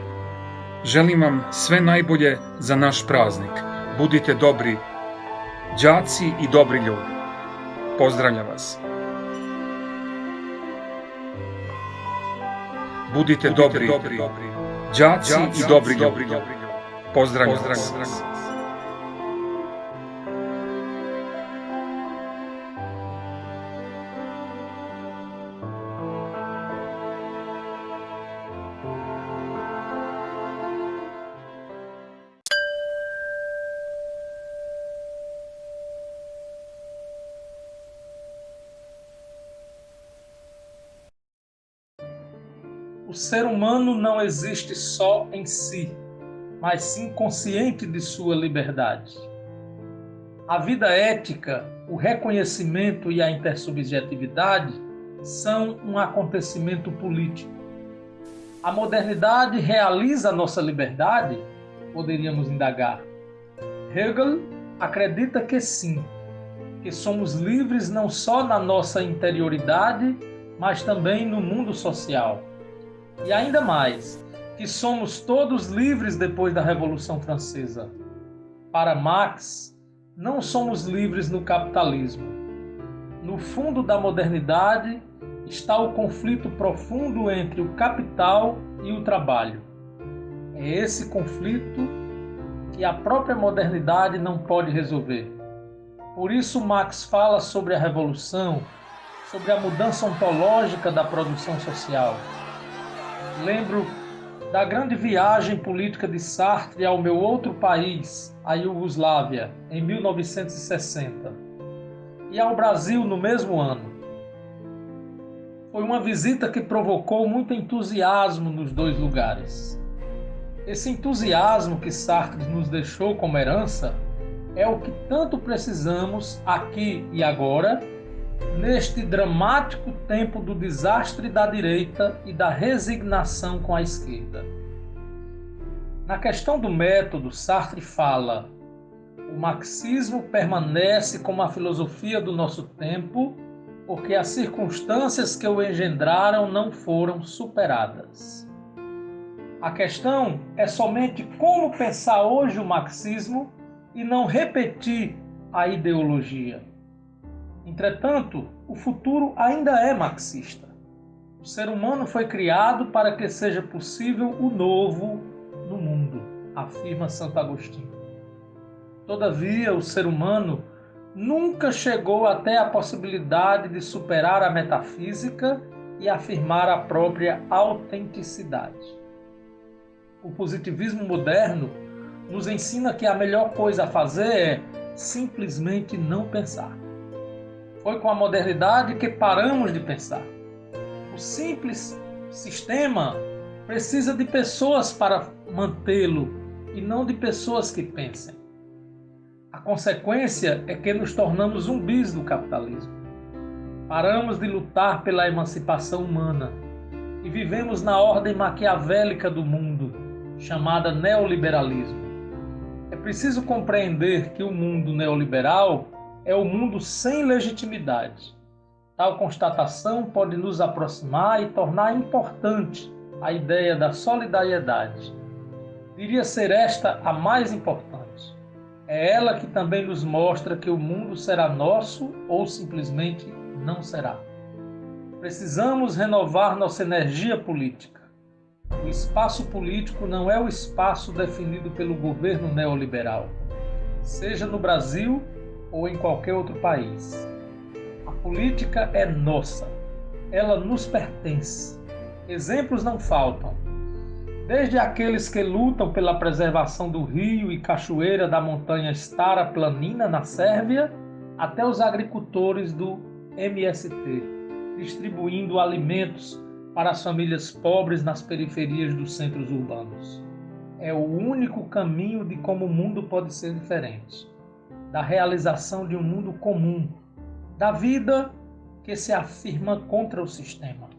Želim vam sve najbolje za naš praznik. Budite dobri đaci i dobri ljudi. Pozdravljam vas. Budite dobri đaci i dobri ljudi. Pozdravljam vas. O o ser humano não existe só em si, mas sim consciente de sua liberdade. A vida ética, o reconhecimento e a intersubjetividade são um acontecimento político. A modernidade realiza a nossa liberdade? Poderíamos indagar. Hegel acredita que sim, que somos livres não só na nossa interioridade, mas também no mundo social. E ainda mais, que somos todos livres depois da Revolução Francesa. Para Marx, não somos livres no capitalismo. No fundo da modernidade está o conflito profundo entre o capital e o trabalho. É esse conflito que a própria modernidade não pode resolver. Por isso Marx fala sobre a revolução, sobre a mudança ontológica da produção social. Lembro da grande viagem política de Sartre ao meu outro país, a Iugoslávia, em 1960, e ao Brasil no mesmo ano. Foi uma visita que provocou muito entusiasmo nos dois lugares. Esse entusiasmo que Sartre nos deixou como herança é o que tanto precisamos aqui e agora, neste dramático tempo do desastre da direita e da resignação com a esquerda. Na questão do método, Sartre fala: o marxismo permanece como a filosofia do nosso tempo, porque as circunstâncias que o engendraram não foram superadas. A questão é somente como pensar hoje o marxismo e não repetir a ideologia. Entretanto, o futuro ainda é marxista. O ser humano foi criado para que seja possível o novo no mundo, afirma Santo Agostinho. Todavia, o ser humano nunca chegou até a possibilidade de superar a metafísica e afirmar a própria autenticidade. O positivismo moderno nos ensina que a melhor coisa a fazer é simplesmente não pensar. Foi com a modernidade que paramos de pensar. O simples sistema precisa de pessoas para mantê-lo e não de pessoas que pensem. A consequência é que nos tornamos zumbis do capitalismo. Paramos de lutar pela emancipação humana e vivemos na ordem maquiavélica do mundo, chamada neoliberalismo. É preciso compreender que o mundo neoliberal é o mundo sem legitimidade. Tal constatação pode nos aproximar e tornar importante a ideia da solidariedade. Diria ser esta a mais importante. É ela que também nos mostra que o mundo será nosso ou simplesmente não será. Precisamos renovar nossa energia política. O espaço político não é o espaço definido pelo governo neoliberal, seja no Brasil ou em qualquer outro país. A política é nossa, ela nos pertence. Exemplos não faltam. Desde aqueles que lutam pela preservação do rio e cachoeira da montanha Stara Planina, na Sérvia, até os agricultores do MST, distribuindo alimentos para as famílias pobres nas periferias dos centros urbanos. É o único caminho de como o mundo pode ser diferente, da realização de um mundo comum, da vida que se afirma contra o sistema.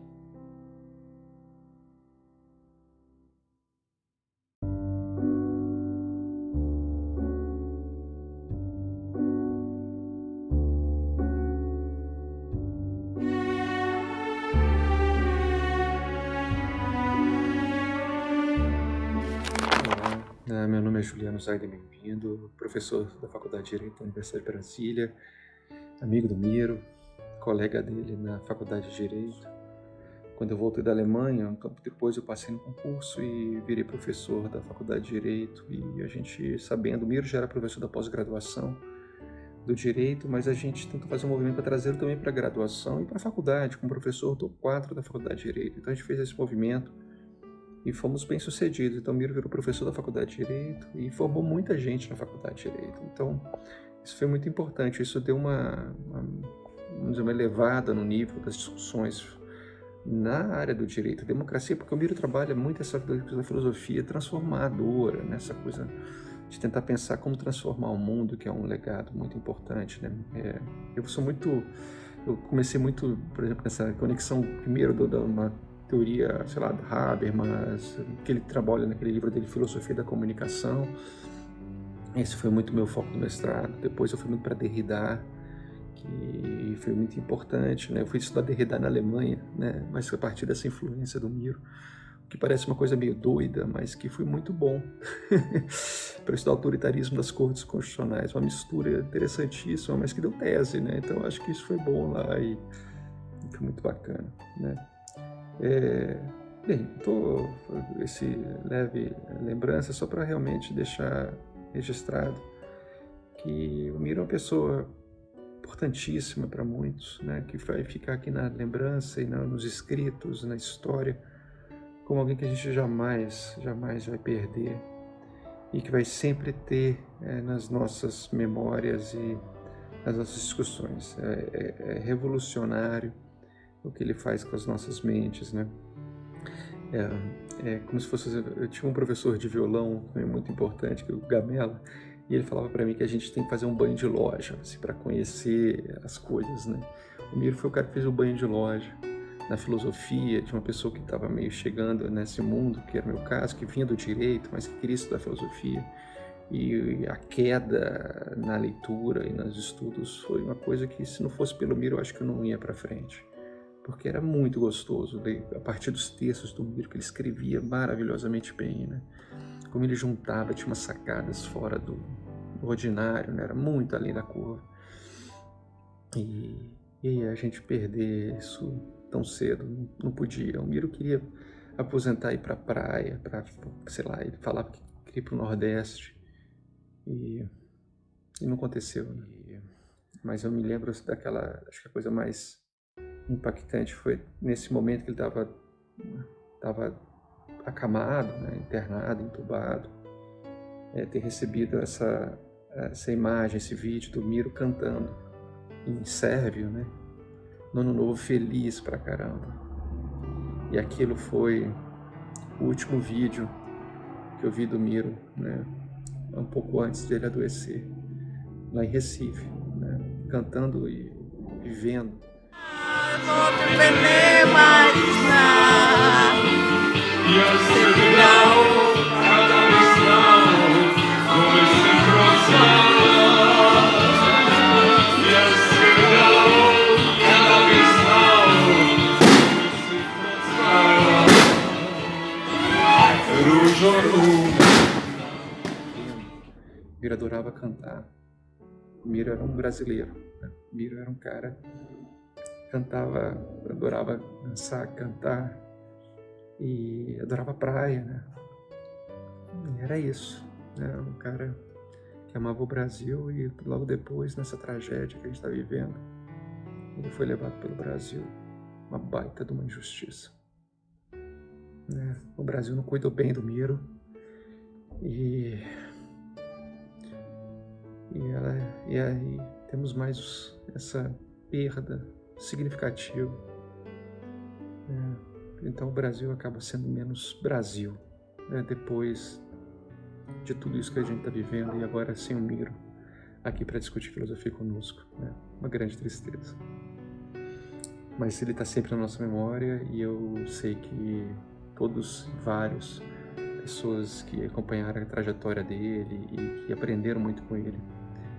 Meu nome é Juliano Zaida, bem-vindo, professor da Faculdade de Direito da Universidade de Brasília, amigo do Miro, colega dele na Faculdade de Direito. Quando eu voltei da Alemanha, um tempo depois eu passei no concurso e virei professor da Faculdade de Direito. E a gente, sabendo, o Miro já era professor da pós-graduação do Direito, mas a gente tentou fazer um movimento para trazê-lo também para a graduação e para a faculdade, como professor do 4 da Faculdade de Direito. Então a gente fez esse movimento e fomos bem-sucedidos. Então o Miro virou professor da Faculdade de Direito e formou muita gente na Faculdade de Direito. Então isso foi muito importante, isso deu uma elevada no nível das discussões na área do direito à democracia, porque o Miro trabalha muito essa coisa da filosofia transformadora, né? Essa coisa de tentar pensar como transformar o mundo, que é um legado muito importante, né? Eu comecei muito, por exemplo, nessa conexão primeiro de uma teoria, sei lá, do Habermas, que ele trabalha naquele livro dele, Filosofia da Comunicação. Esse foi muito meu foco no mestrado. Depois eu fui muito para Derrida, que foi muito importante, né? Eu fui estudar Derrida na Alemanha, né? Mas foi a partir dessa influência do Miro, que parece uma coisa meio doida, mas que foi muito bom para estudar o autoritarismo das cortes constitucionais, uma mistura interessantíssima, mas que deu tese, né? Então acho que isso foi bom lá e foi muito bacana, né? Bem, esse leve lembrança só para realmente deixar registrado que o Miro é uma pessoa importantíssima para muitos, né? Que vai ficar aqui na lembrança e nos escritos, na história, como alguém que a gente jamais vai perder e que vai sempre ter nas nossas memórias e nas nossas discussões. É revolucionário o que ele faz com as nossas mentes, né? Como se fosse... Eu tinha um professor de violão muito importante, que é o Gamela, e ele falava para mim que a gente tem que fazer um banho de loja, assim, para conhecer as coisas, né? O Miro foi o cara que fez o banho de loja na filosofia, de uma pessoa que estava meio chegando nesse mundo, que era o meu caso, que vinha do direito, mas que queria estudar filosofia. E a queda na leitura e nos estudos foi uma coisa que, se não fosse pelo Miro, eu acho que eu não ia para frente. Porque era muito gostoso ler a partir dos textos do Miro, que ele escrevia maravilhosamente bem, né? Como ele juntava, tinha umas sacadas fora do ordinário, né? Era muito além da curva. E aí a gente perder isso tão cedo, não podia. O Miro queria aposentar e ir para a praia, sei lá, ele falava que queria ir para o Nordeste e não aconteceu. Mas eu me lembro daquela, acho que a coisa mais impactante foi nesse momento que ele estava acamado, né, internado, entubado, ter recebido essa imagem, esse vídeo do Miro cantando em sérvio, né? No Ano Novo, feliz pra caramba. E aquilo foi o último vídeo que eu vi do Miro, né? Um pouco antes de ele adoecer, lá em Recife, né? Cantando e vivendo. Miro adorava cantar. Miro era um brasileiro, né? Miro era um cara que cantava, adorava dançar, cantar e adorava praia, né? E era isso, né? Um cara que amava o Brasil e logo depois, nessa tragédia que a gente está vivendo, ele foi levado pelo Brasil, uma baita de uma injustiça. Né? O Brasil não cuidou bem do Miro e aí temos mais essa perda significativa. Então o Brasil acaba sendo menos Brasil, né? Depois de tudo isso que a gente está vivendo e agora sem o Miro aqui para discutir filosofia conosco, né? Uma grande tristeza. Mas ele está sempre na nossa memória e eu sei que vários pessoas que acompanharam a trajetória dele e que aprenderam muito com ele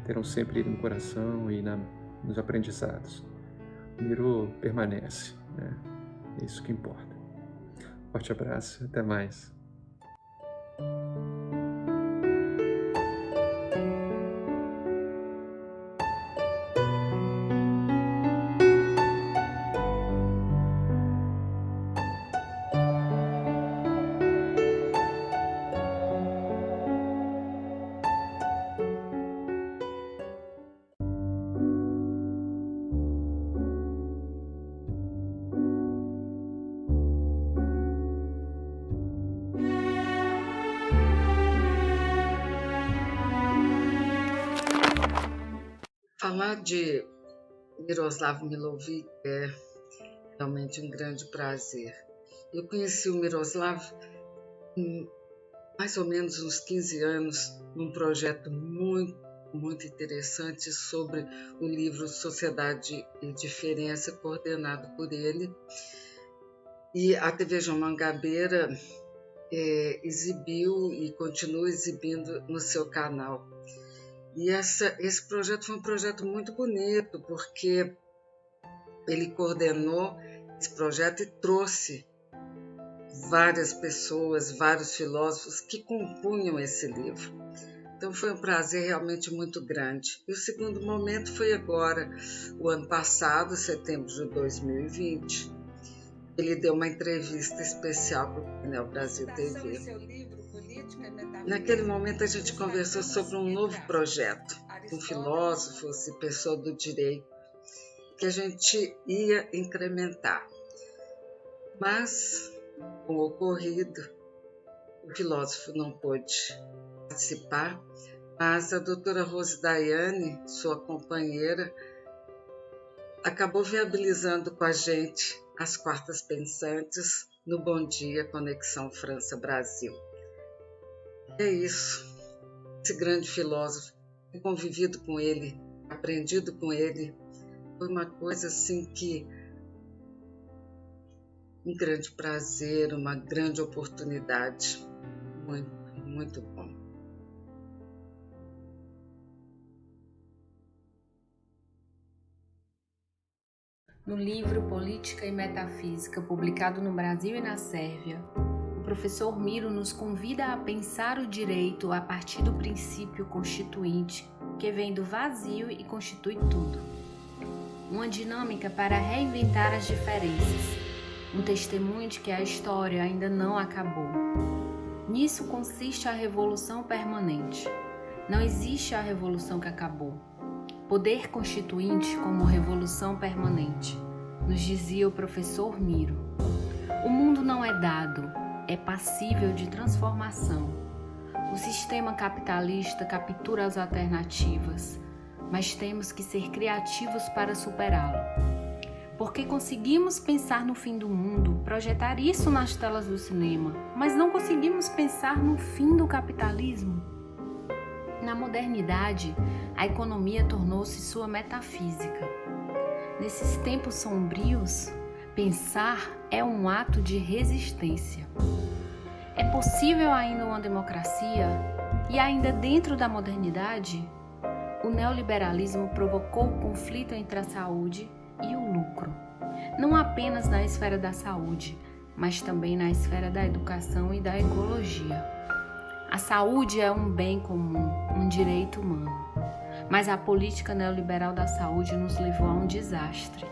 terão sempre ele no coração e nos aprendizados. O Miro permanece, né? É isso que importa. Forte abraço, até mais. Falar de Miroslav Milovic realmente um grande prazer. Eu conheci o Miroslav mais ou menos uns 15 anos, num projeto muito interessante sobre o livro Sociedade e Diferença, coordenado por ele. E a TV João Mangabeira exibiu e continua exibindo no seu canal. E esse projeto foi um projeto muito bonito, porque ele coordenou esse projeto e trouxe várias pessoas, vários filósofos que compunham esse livro. Então foi um prazer realmente muito grande. E o segundo momento foi agora, o ano passado, setembro de 2020. Ele deu uma entrevista especial para o Painel Brasil TV. Naquele momento a gente conversou sobre um novo projeto, com filósofos e pessoas do direito, que a gente ia incrementar. Mas, com o ocorrido, o filósofo não pôde participar, mas a doutora Rose Daiane, sua companheira, acabou viabilizando com a gente as quartas pensantes no Bom Dia Conexão França-Brasil. É isso, esse grande filósofo, ter convivido com ele, aprendido com ele, foi uma coisa assim que um grande prazer, uma grande oportunidade, muito bom. No livro Política e Metafísica, publicado no Brasil e na Sérvia, o professor Miro nos convida a pensar o direito a partir do princípio constituinte, que vem do vazio e constitui tudo. Uma dinâmica para reinventar as diferenças, um testemunho de que a história ainda não acabou. Nisso consiste a revolução permanente. Não existe a revolução que acabou. Poder constituinte como revolução permanente, nos dizia o professor Miro. O mundo não é dado, é passível de transformação. O sistema capitalista captura as alternativas, mas temos que ser criativos para superá-lo. Porque conseguimos pensar no fim do mundo, projetar isso nas telas do cinema, mas não conseguimos pensar no fim do capitalismo. Na modernidade, a economia tornou-se sua metafísica. Nesses tempos sombrios, pensar é um ato de resistência. É possível ainda uma democracia? E ainda dentro da modernidade, o neoliberalismo provocou o conflito entre a saúde e o lucro. Não apenas na esfera da saúde, mas também na esfera da educação e da ecologia. A saúde é um bem comum, um direito humano. Mas a política neoliberal da saúde nos levou a um desastre,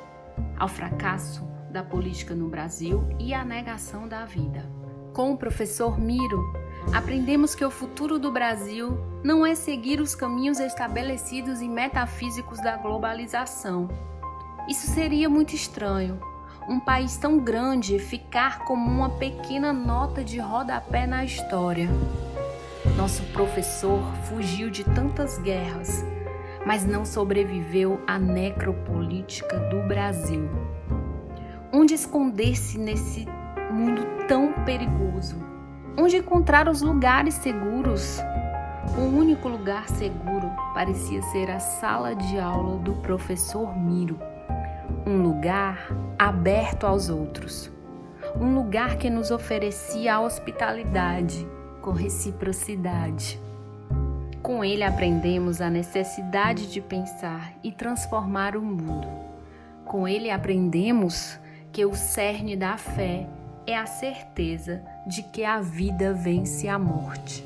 ao fracasso da política no Brasil e à negação da vida. Com o professor Miro, aprendemos que o futuro do Brasil não é seguir os caminhos estabelecidos e metafísicos da globalização. Isso seria muito estranho. Um país tão grande ficar como uma pequena nota de rodapé na história. Nosso professor fugiu de tantas guerras, mas não sobreviveu à necropolítica do Brasil. Onde esconder-se nesse mundo tão perigoso? Onde encontrar os lugares seguros? O único lugar seguro parecia ser a sala de aula do professor Miro. Um lugar aberto aos outros. Um lugar que nos oferecia a hospitalidade com reciprocidade. Com ele aprendemos a necessidade de pensar e transformar o mundo. Com ele aprendemos que o cerne da fé é a certeza de que a vida vence a morte.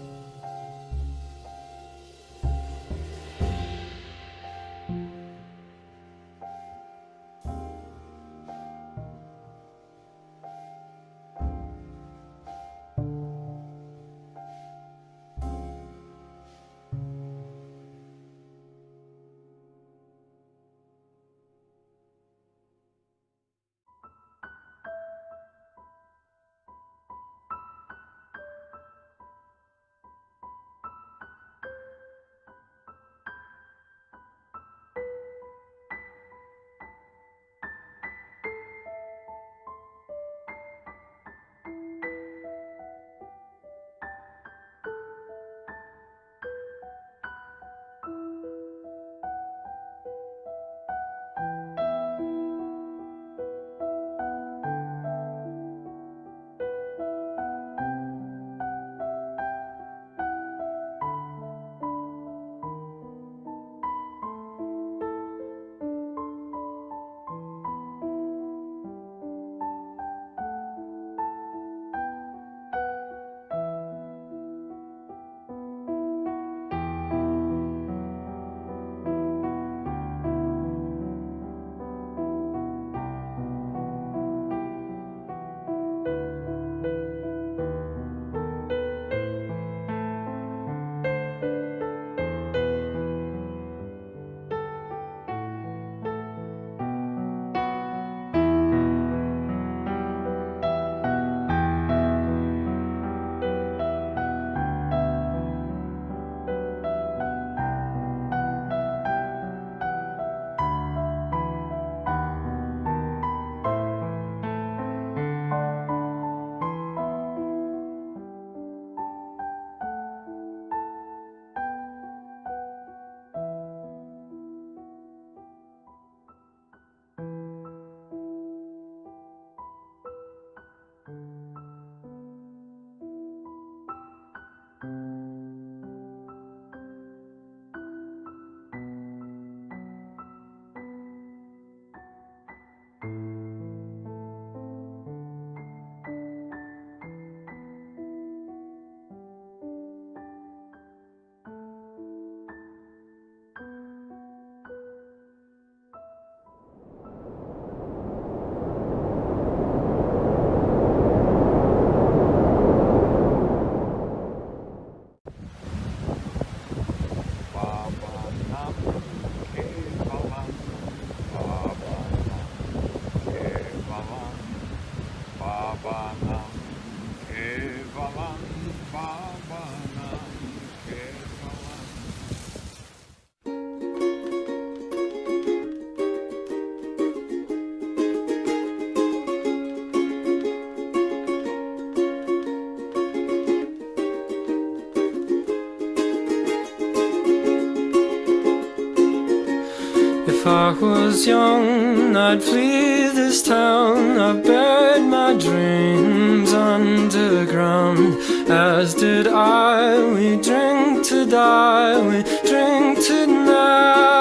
I was young, I'd flee this town. I buried my dreams underground, as did I. We drink to die, we drink tonight.